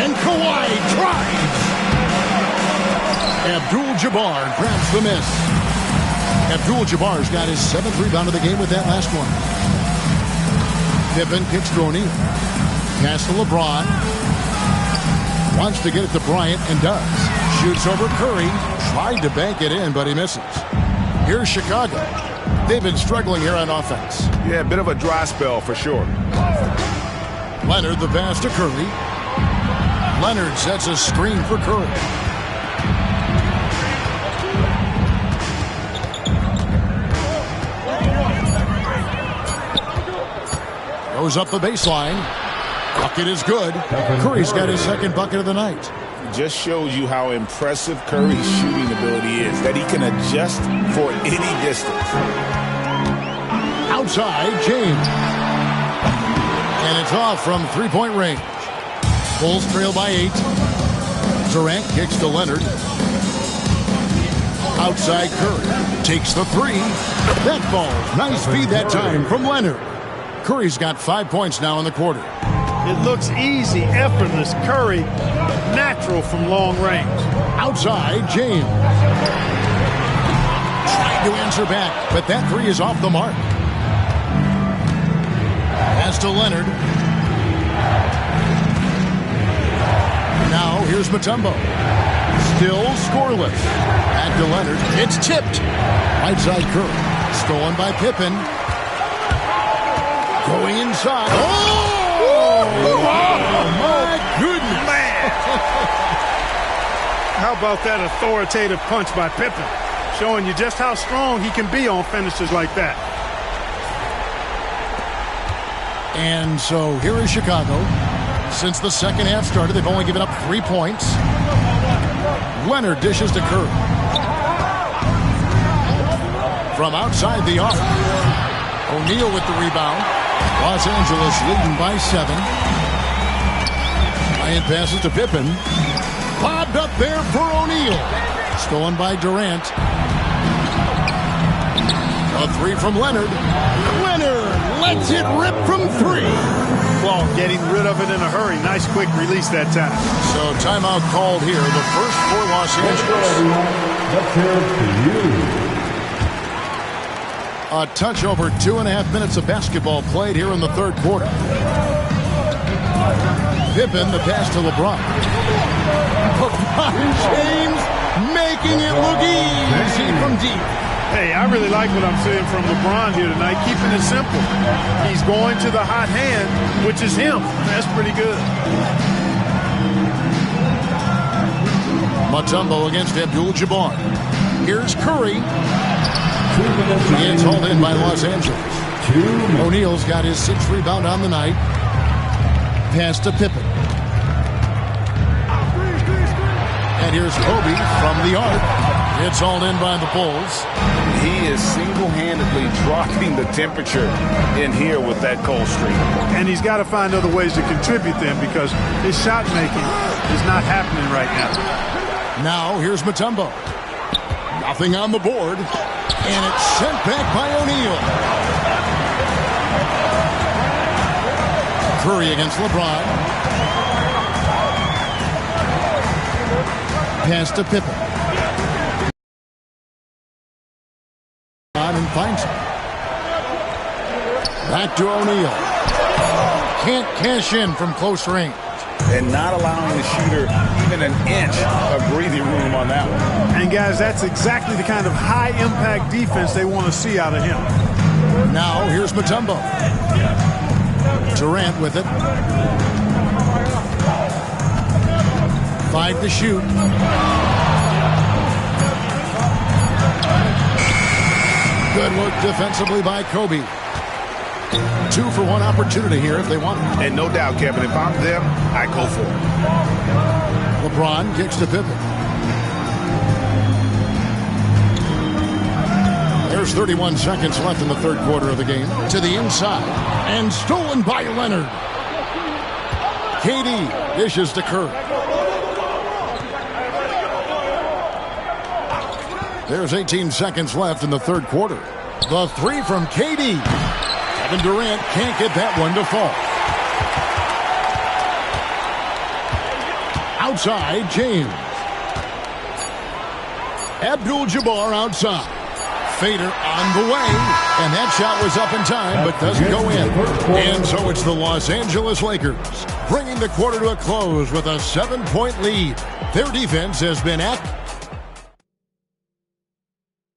And Kawhi tries. Abdul-Jabbar grabs the miss. Abdul-Jabbar's got his 7th rebound of the game with that last one. Pippen kicks to O'Neal. Pass to LeBron. Wants to get it to Bryant and does. Shoots over Curry. Tried to bank it in, but he misses. Here's Chicago. They've been struggling here on offense. Yeah, a bit of a dry spell for sure. Leonard the pass to Curry. Leonard sets a screen for Curry. Goes up the baseline. Bucket is good. Curry's got his 2nd bucket of the night. Just shows you how impressive Curry's shooting ability is, that he can adjust for any distance. Outside, James. And it's off from 3-point range. Bulls trail by 8. Durant kicks to Leonard. Outside Curry. Takes the 3. That falls. Nice feed that time from Leonard. Curry's got 5 points now in the quarter. It looks easy, effortless. Curry, natural from long range. Outside, James. Trying to answer back, but that 3 is off the mark. Pass to Leonard. Now, here's Mutombo. Still scoreless. Back to Leonard. It's tipped. Right side Curry. Stolen by Pippen. Going inside. Oh, my goodness. Man. How about that authoritative punch by Pippen? Showing you just how strong he can be on finishes like that. And so here is Chicago. Since the second half started, they've only given up 3 points. Leonard dishes to Curry. From outside the arc. O'Neal with the rebound. Los Angeles leading by 7. Bryant passes to Pippen. Bobbed up there for O'Neal. Stolen by Durant. A 3 from Leonard. Leonard lets it rip from 3. Well, getting rid of it in a hurry. Nice quick release that time. So timeout called here. The first for Los Angeles. Let's hear it for you. A touch over 2.5 minutes of basketball played here in the third quarter. Pippen, the pass to LeBron. LeBron James making it look easy from deep. Hey, I really like what I'm seeing from LeBron here tonight, keeping it simple. He's going to the hot hand, which is him. That's pretty good. Mutombo against Abdul-Jabbar. Here's Curry. It's hauled in by Los Angeles. O'Neal's got his 6th rebound on the night. Pass to Pippen. And here's Kobe from the arc. It's hauled in by the Bulls. He is single-handedly dropping the temperature in here with that cold streak. And he's got to find other ways to contribute then, because his shot making is not happening right now. Now here's Mutombo. Nothing on the board. And it's sent back by O'Neal. Curry against LeBron. Pass to Pippen. And finds him. Back to O'Neal. Can't cash in from close range. And not allowing the shooter even an inch of breathing room on that one. And guys, that's exactly the kind of high-impact defense they want to see out of him. Now here's Mutombo. Durant with it. 5 to shoot. Good work defensively by Kobe. 2 for 1 opportunity here if they want it. And no doubt, Kevin, if I'm them, I go for it. LeBron kicks to Pippen. There's 31 seconds left in the 3rd quarter of the game. To the inside. And stolen by Leonard. KD dishes to Curry. There's 18 seconds left in the 3rd quarter. The 3 from KD. Kevin Durant can't get that one to fall. Outside, James. Abdul-Jabbar outside. Fader on the way. And that shot was up in time, but doesn't go in. And so it's the Los Angeles Lakers, bringing the quarter to a close with a 7-point lead. Their defense has been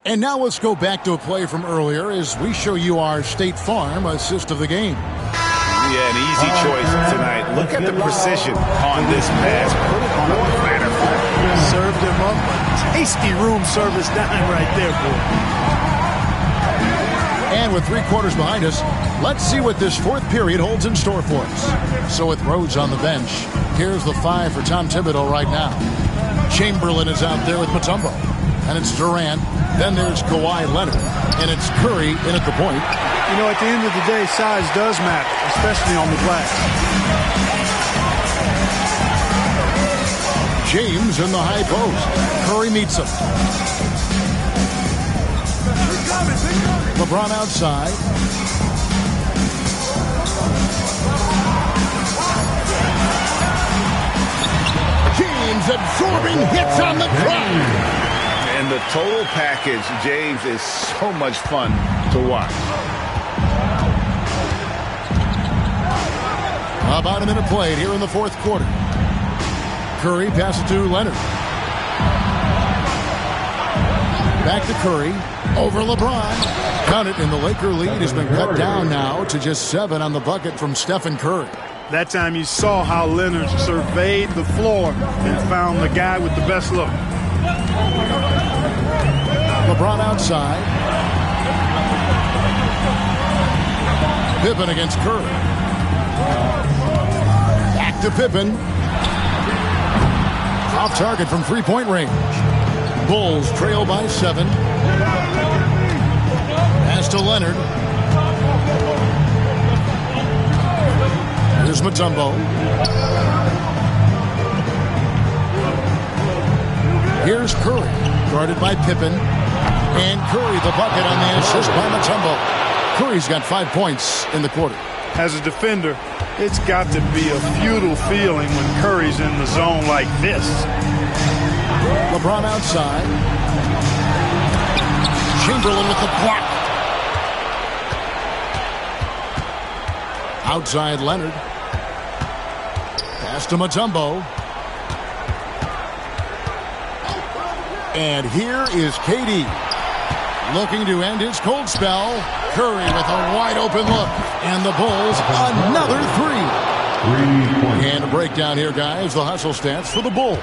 And now let's go back to a play from earlier as we show you our State Farm assist of the game. Yeah, an easy choice tonight. Look at the precision on this pass. Put it on a platter. Served him up a tasty room service dime right there, boy. And with 3 quarters behind us, let's see what this 4th period holds in store for us. So with Rhodes on the bench, here's the 5 for Tom Thibodeau right now. Chamberlain is out there with Mutombo. And it's Durant. Then there's Kawhi Leonard. And it's Curry in at the point. You know, at the end of the day, size does matter, especially on the glass. James in the high post. Curry meets him. LeBron outside. James absorbing hits on the drive. And the total package, James, is so much fun to watch. About a minute played here in the 4th quarter. Curry passes to Leonard. Back to Curry. Over LeBron. Count it, and the Laker lead has been cut down now to just 7 on the bucket from Stephen Curry. That time you saw how Leonard surveyed the floor and found the guy with the best look. LeBron outside. Pippen against Curry. Back to Pippen. Off target from 3-point range. Bulls trail by 7. Pass to Leonard. Here's Mutombo. Here's Curry. Guarded by Pippen. And Curry the bucket on the assist by Mutombo. Curry's got 5 points in the quarter. As a defender, it's got to be a futile feeling when Curry's in the zone like this. LeBron outside. Chamberlain with the block. Outside Leonard. Pass to Mutombo. And here is KD. Looking to end his cold spell. Curry with a wide open look. And the Bulls, another three. 3 points. And a breakdown here, guys. The hustle stats for the Bulls.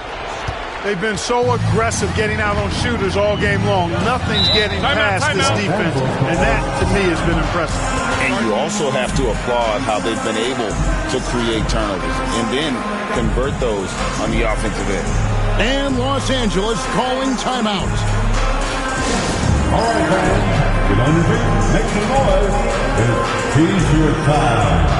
They've been so aggressive getting out on shooters all game long. Nothing's getting past this defense, and that, to me, has been impressive. And you also have to applaud how they've been able to create turnovers and then convert those on the offensive end. And Los Angeles calling timeout. All right, fans, get on your feet, make some noise. It's T-shirt time.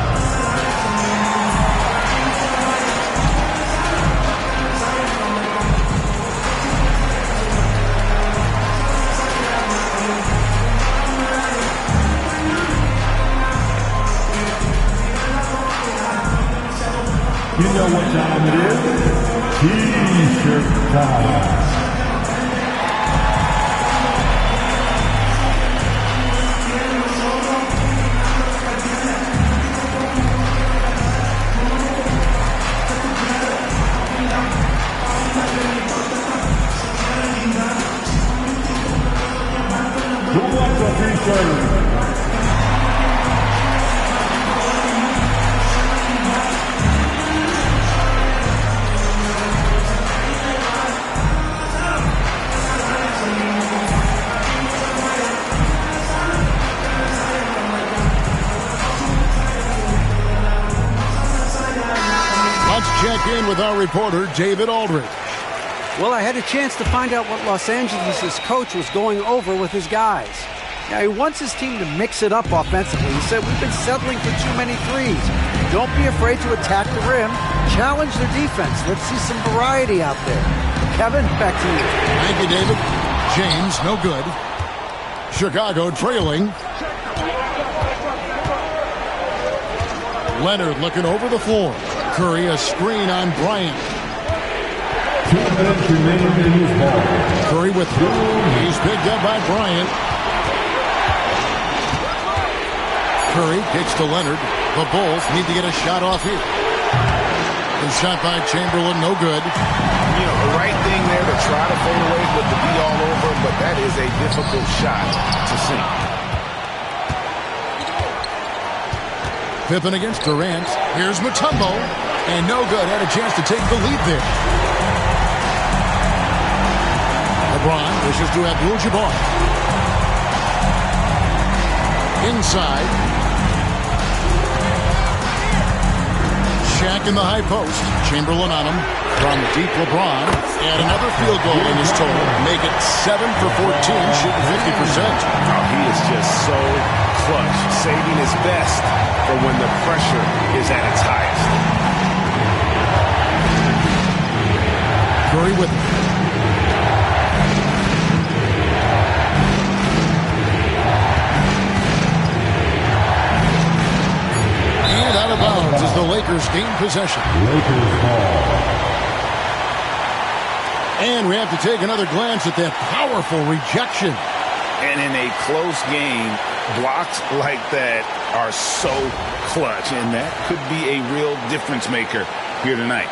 You know what time it is? T-shirt time. Who wants a T-shirt? Check in with our reporter, David Aldridge. Well, I had a chance to find out what Los Angeles' coach was going over with his guys. Now, he wants his team to mix it up offensively. He said, we've been settling for too many threes. Don't be afraid to attack the rim. Challenge their defense. Let's see some variety out there. Kevin, back to you. Thank you, David. James, no good. Chicago trailing. Leonard looking over the floor. Curry, a screen on Bryant. 2 minutes remaining in his ball. Curry with two. He's picked up by Bryant. Curry kicks to Leonard. The Bulls need to get a shot off here. The shot by Chamberlain, no good. You know, the right thing there to try to fade away with the beat all over, but that is a difficult shot to sink. Pippen against Durant. Here's Mutombo. And no good. Had a chance to take the lead there. LeBron wishes to Abdul-Jabbar. Inside. Shaq in the high post. Chamberlain on him. From deep LeBron. And another field goal in his total. Make it 7 for 14, shooting 50%. Oh, he is just so clutch, saving his best for when the pressure is at its highest. Curry with it. And out of bounds as the Lakers gain possession. Lakers ball. And we have to take another glance at that powerful rejection. And in a close game, blocks like that are so clutch, and that could be a real difference maker here tonight.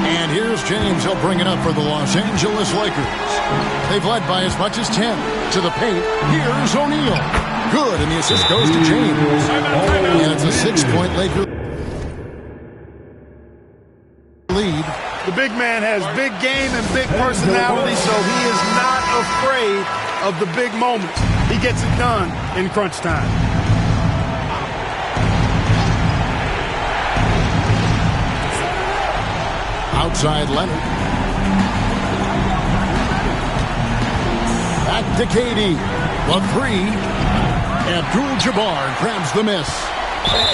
And here's James. He'll bring it up for the Los Angeles Lakers. They've led by as much as 10. To the paint. Here's O'Neal. Good, and the assist goes to James. And it's a 6-point Lakers lead. The big man has big game and big personality, so he is not afraid of the big moments. He gets it done in crunch time. Outside Leonard. Back to KD. The three. Abdul-Jabbar grabs the miss.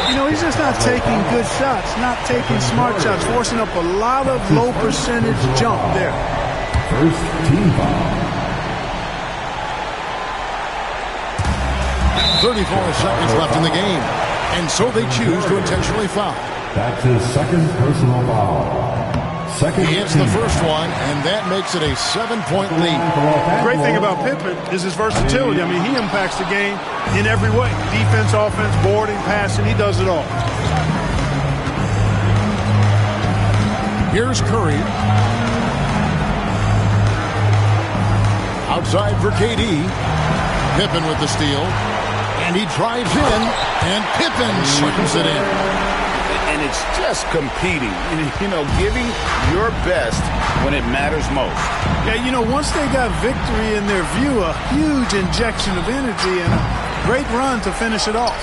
You know, he's just not taking good shots, not taking smart shots, forcing up a lot of low percentage jump there. First team foul. 34 seconds left in the game. And so they choose to intentionally foul. That's his second personal foul. Second. He hits the first one, and that makes it a 7-point lead. The great thing about Pippen is his versatility. I mean, he impacts the game in every way. Defense, offense, boarding, passing, he does it all. Here's Curry. outside for KD. Pippen with the steal. And he drives in, and Pippen slams it in. And it's just competing, giving your best when it matters most. Yeah, once they got victory in their view, a huge injection of energy and a great run to finish it off.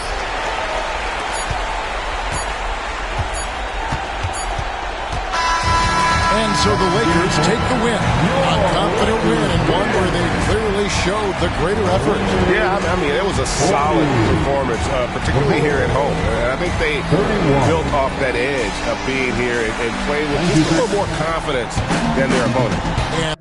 And so the Lakers take the win. A confident win, and one where they clearly showed the greater effort. Yeah, I mean, it was a solid performance, particularly here at home. I think they built off that edge of being here and playing with just a little more confidence than their opponent. And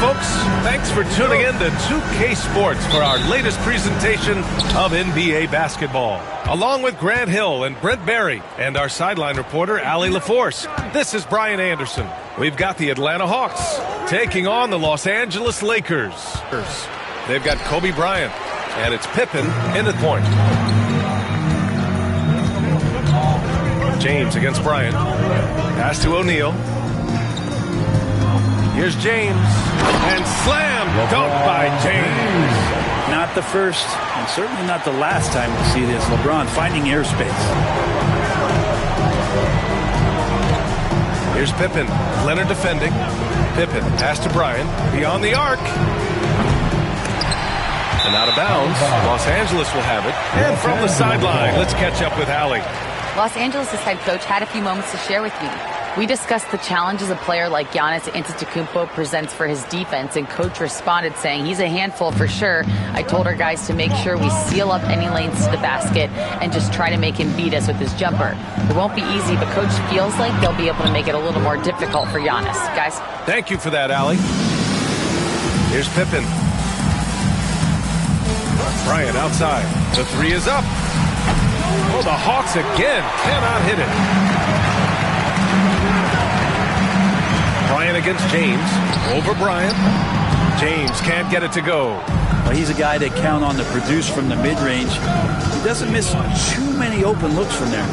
folks. Thanks for tuning in to 2K Sports for our latest presentation of NBA basketball. Along with Grant Hill and Brent Barry and our sideline reporter, Allie LaForce, this is Brian Anderson. We've got the Atlanta Hawks taking on the Los Angeles Lakers. They've got Kobe Bryant, and it's Pippen in the point. James against Bryant. Pass to O'Neal. Here's James, and slam dunk by James. Not the first, and certainly not the last time we see this. LeBron finding airspace. Here's Pippen. Leonard defending. Pippen, pass to Bryant. Beyond the arc. And out of bounds. Los Angeles will have it. And from the sideline, let's catch up with Allie. Los Angeles' head coach had a few moments to share with me. We discussed the challenges a player like Giannis Antetokounmpo presents for his defense, and coach responded saying he's a handful for sure. I told our guys to make sure we seal up any lanes to the basket and just try to make him beat us with his jumper. It won't be easy, but coach feels like they'll be able to make it a little more difficult for Giannis. Guys? Thank you for that, Allie. Here's Pippen. Bryant outside. The three is up. Oh, the Hawks again cannot hit it. Bryant against James. Over Bryant. James can't get it to go. Well, he's a guy they count on to produce from the mid-range. He doesn't miss too many open looks from there.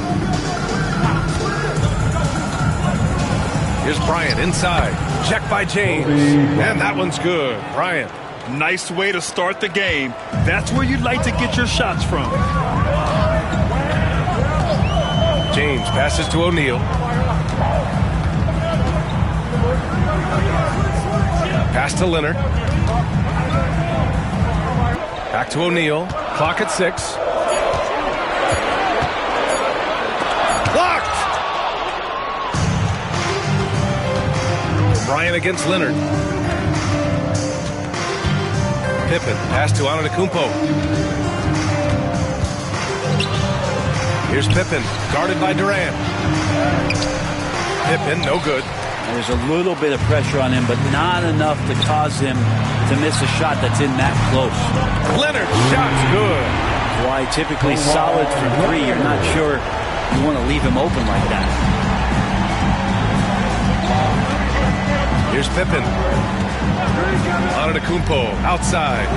Here's Bryant inside. Check by James. And that one's good. Bryant. Nice way to start the game. That's where you'd like to get your shots from. James passes to O'Neal. Pass to Leonard. Back to O'Neal. Clock at 6. Blocked! Bryant against Leonard. Pippen. Pass to Antetokounmpo. Here's Pippen. Guarded by Durant. Pippen, no good. There's a little bit of pressure on him, but not enough to cause him to miss a shot that's in that close. Leonard, shot's good. Why typically solid from 3. You're not sure you want to leave him open like that. Here's Pippen. Antetokounmpo outside.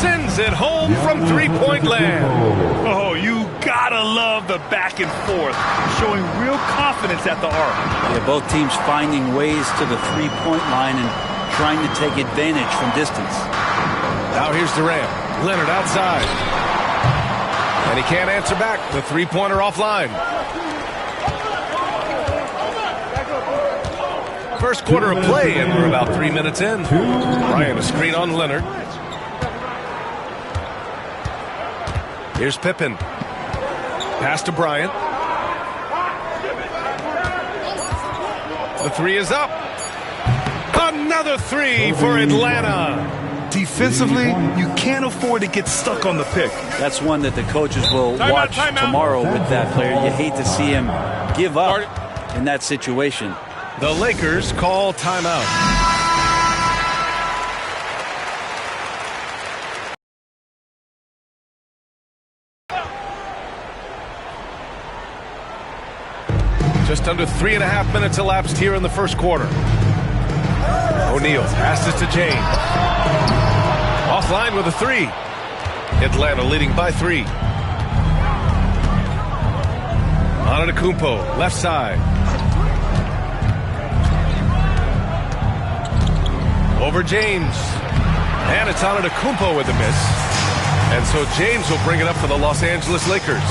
Sends it home from three-point land. Oh, you gotta love the back and forth, showing real confidence at the arc. Yeah, both teams finding ways to the three-point line and trying to take advantage from distance. Now here's Durant. Leonard outside. And he can't answer back. The three-pointer offline. First quarter of play, and we're about 3 minutes in. Bryant, a screen on Leonard. Here's Pippen. Pass to Bryant. The three is up. Another three for Atlanta. Defensively, you can't afford to get stuck on the pick. That's one that the coaches will watch tomorrow with that player. You hate to see him give up in that situation. The Lakers call timeout. Just under 3.5 minutes elapsed here in the first quarter. O'Neal passes to James. Offline with a 3. Atlanta leading by 3. Antetokounmpo, left side. Over James. And it's Antetokounmpo with a miss. And so James will bring it up for the Los Angeles Lakers.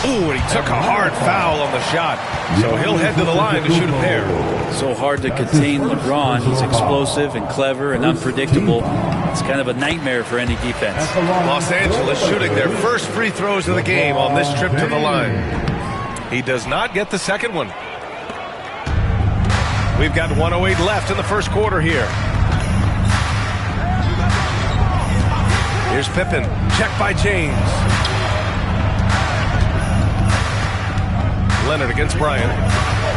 Ooh, and he took a hard foul on the shot. So he'll head to the line to shoot a pair. So hard to contain LeBron. He's explosive and clever and unpredictable. It's kind of a nightmare for any defense. Los Angeles shooting their first free throws of the game on this trip to the line. He does not get the second one. We've got 1:08 left in the first quarter here. Here's Pippen. Check by James. Leonard against Bryant.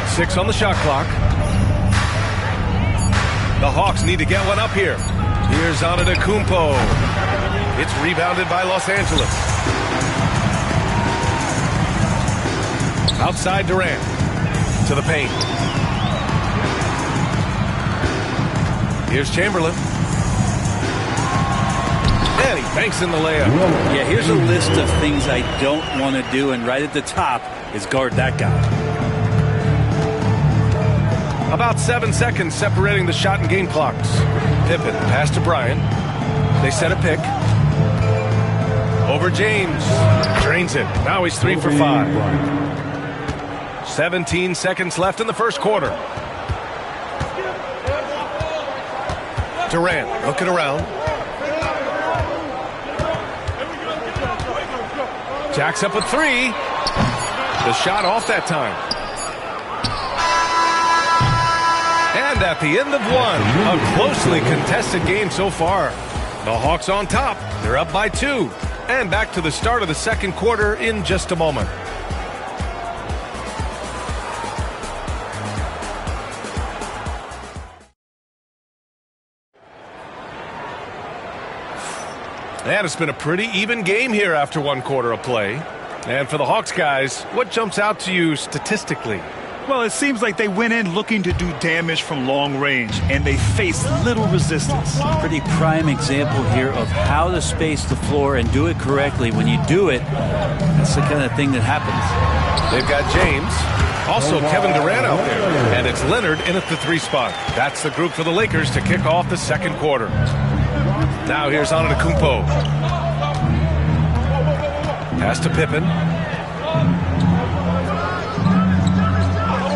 6 on the shot clock. The Hawks need to get one up here. Here's Antetokounmpo. It's rebounded by Los Angeles. Outside Durant. To the paint. Here's Chamberlain. And he banks in the layup. Yeah, here's a list of things I don't want to do, and right at the top is guard that guy. About 7 seconds separating the shot and game clocks. Pippen pass to Bryant. They set a pick. Over James. Drains it. Now he's 3 for 5. 17 seconds left in the first quarter. Durant looking around. Jacks up a 3. The shot off that time. And at the end of one, a closely contested game so far. The Hawks on top. They're up by 2. And back to the start of the second quarter in just a moment. And it's been a pretty even game here after one quarter of play. And for the Hawks guys, what jumps out to you statistically? Well, it seems like they went in looking to do damage from long range, and they faced little resistance. Pretty prime example here of how to space the floor and do it correctly. When you do it, that's the kind of thing that happens. They've got James, also Kevin Durant out there, and it's Leonard in at the 3 spot. That's the group for the Lakers to kick off the second quarter. Now here's Antetokounmpo. Pass to Pippen.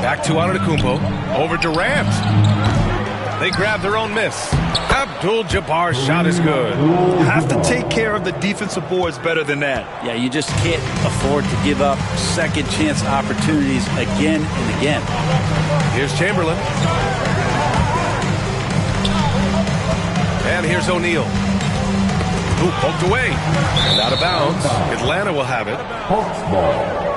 Back to Antetokounmpo. Over Durant. They grab their own miss. Abdul-Jabbar's shot is good. Have to take care of the defensive boards better than that. Yeah, you just can't afford to give up second chance opportunities again and again. Here's Chamberlain. And here's O'Neal. Ooh, poked away. And out of bounds. Atlanta will have it. Hawks ball.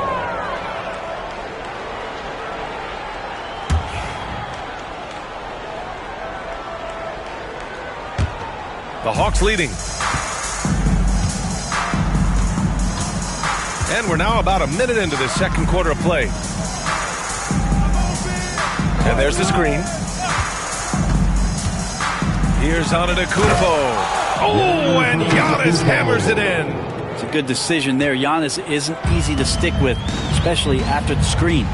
The Hawks leading. And we're now about a minute into this second quarter of play. And there's the screen. Here's Antetokounmpo. Oh, and Giannis hammers it in. It's a good decision there. Giannis isn't easy to stick with, especially after the screen.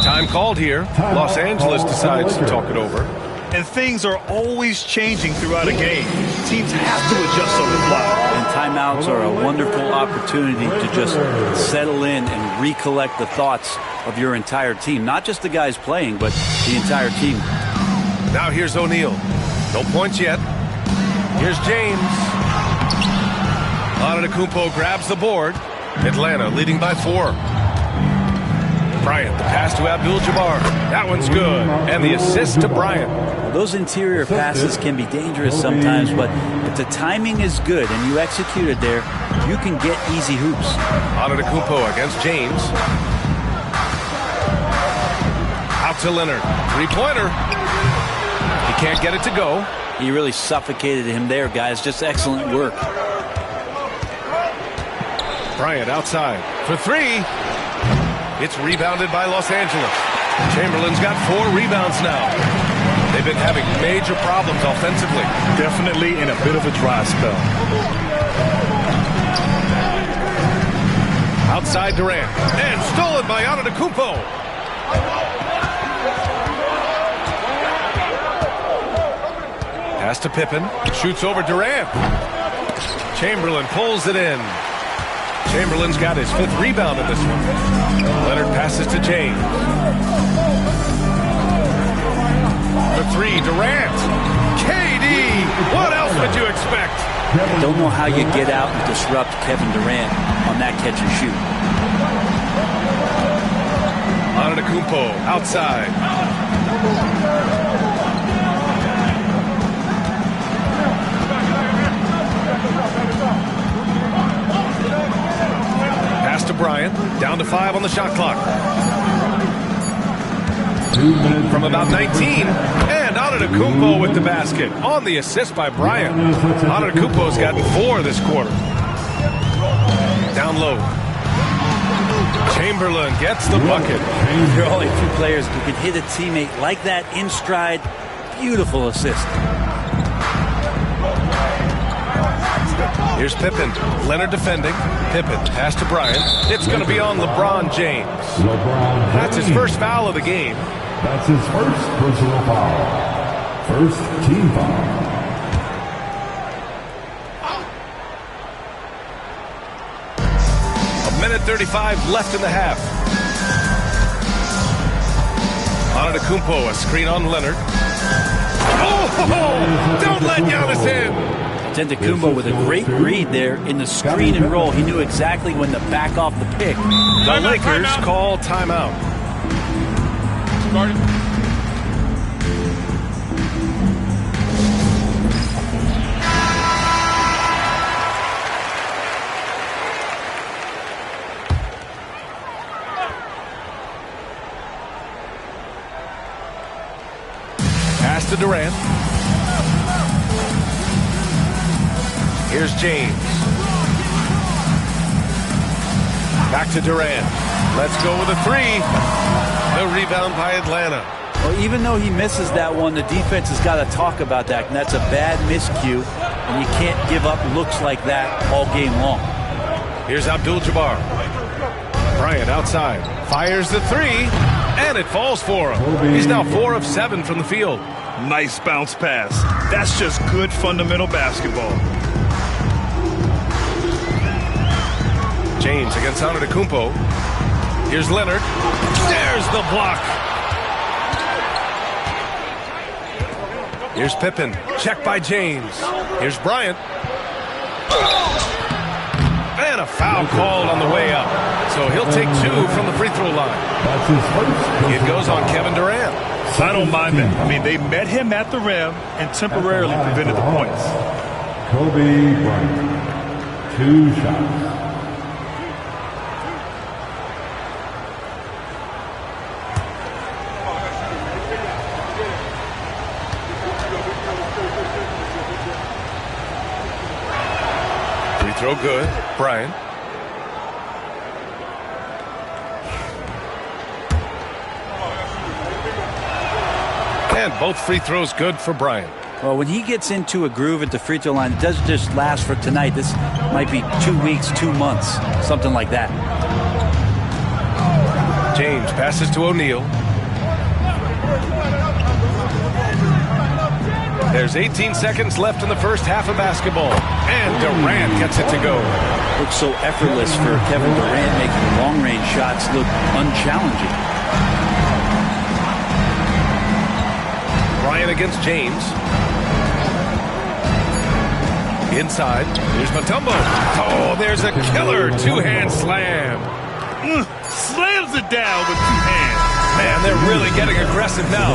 Time called here. Los Angeles decides to talk it over. And things are always changing throughout a game. Teams have to adjust on the fly. And timeouts are a wonderful opportunity to just settle in and recollect the thoughts of your entire team. Not just the guys playing, but the entire team. Now here's O'Neal. No points yet. Here's James. Antetokounmpo grabs the board. Atlanta leading by 4. Bryant, the pass to Abdul-Jabbar. That one's good. And the assist to Bryant. Well, those interior passes can be dangerous sometimes, but if the timing is good and you execute it there, you can get easy hoops. Antetokounmpo against James. Out to Leonard. 3-pointer. He can't get it to go. He really suffocated him there, guys. Just excellent work. Bryant outside for 3. It's rebounded by Los Angeles. Chamberlain's got 4 rebounds now. They've been having major problems offensively. Definitely in a bit of a dry spell. Outside Durant. And stolen by Antetokounmpo. Pass to Pippen. Shoots over Durant. Chamberlain pulls it in. Chamberlain's got his 5th rebound in this one. Leonard passes to James. For 3, Durant. KD. What else would you expect? I don't know how you get out and disrupt Kevin Durant on that catch and shoot. Antetokounmpo outside. Pass to Bryant. Down to 5 on the shot clock. From about 19. And Antetokounmpo with the basket on the assist by Bryant. Antetokounmpo's gotten 4 this quarter. Down low. Chamberlain gets the bucket. There are only 2 players who can hit a teammate like that in stride. Beautiful assist. Here's Pippen. Leonard defending. Pippen. Pass to Bryant. It's going to be on LeBron James. That's his first foul of the game. That's his first personal foul. First team foul. A minute 35 left in the half. Antetokounmpo, a screen on Leonard. Oh, don't let Giannis in. Antetokounmpo with a great read there in the screen and roll. He knew exactly when to back off the pick. The Lakers call timeout. Pass to Durant. Here's James. Back to Durant. Let's go with a 3. The rebound by Atlanta. Well, even though he misses that one, the defense has got to talk about that, and that's a bad miscue, and you can't give up looks like that all game long. Here's Abdul-Jabbar. Bryant outside. Fires the 3, and it falls for him. He's now 4 of 7 from the field. Nice bounce pass. That's just good fundamental basketball. James against Antetokounmpo. Here's Leonard. There's the block. Here's Pippen. Check by James. Here's Bryant. And a foul called on the way up. So he'll take 2 from the free throw line. That's his first. It goes on Kevin Durant. I don't mind that. I mean, they met him at the rim and temporarily prevented the points. Kobe Bryant. 2 shots. Throw good. Bryant. And both free throws good for Bryant. Well, when he gets into a groove at the free throw line, it doesn't just last for tonight. This might be 2 weeks, 2 months, something like that. James passes to O'Neal. There's 18 seconds left in the first half of basketball. And Durant gets it to go. Looks so effortless for Kevin Durant, making long-range shots look unchallenging. Bryant against James. Inside. Here's Mutombo. Oh, there's a killer 2-hand slam. Slams it down with 2 hands. Man, they're really getting aggressive now.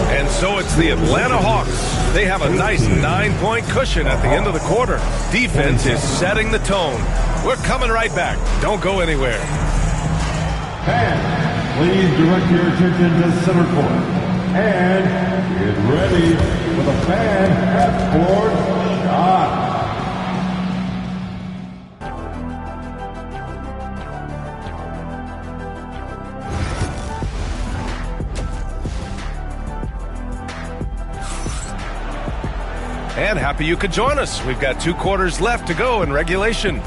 And so it's the Atlanta Hawks. They have a nice 9-point cushion at the end of the quarter. Defense is setting the tone. We're coming right back. Don't go anywhere. Fans, please direct your attention to center court. And get ready for the fan half-court shot. And happy you could join us. We've got 2 quarters left to go in regulation.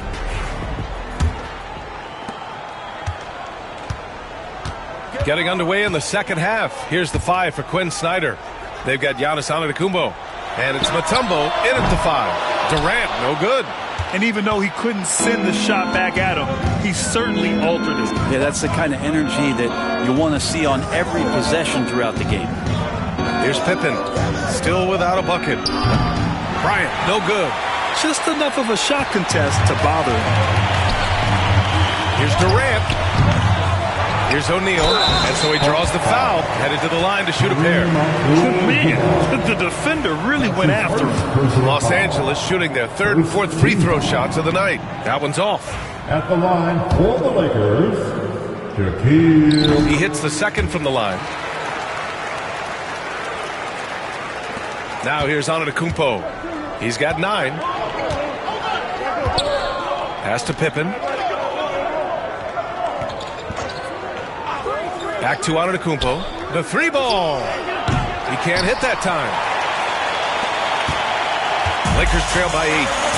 Getting underway in the second half. Here's the 5 for Quinn Snyder. They've got Giannis Antetokounmpo. And it's Mutombo in at the 5. Durant, no good. And even though he couldn't send the shot back at him, he certainly altered it. Yeah, that's the kind of energy that you want to see on every possession throughout the game. Here's Pippen, still without a bucket. Bryant, no good. Just enough of a shot contest to bother him. Here's Durant. Here's O'Neal, and so he draws the foul, headed to the line to shoot a pair. Man, the defender really went after him. Los Angeles shooting their 3rd and 4th free throw shots of the night. That one's off. At the line for the Lakers, Shaquille. He hits the 2nd from the line. Now here's Antetokounmpo. He's got 9. Pass to Pippen. Back to Antetokounmpo. The 3 ball. He can't hit that time. Lakers trail by 8.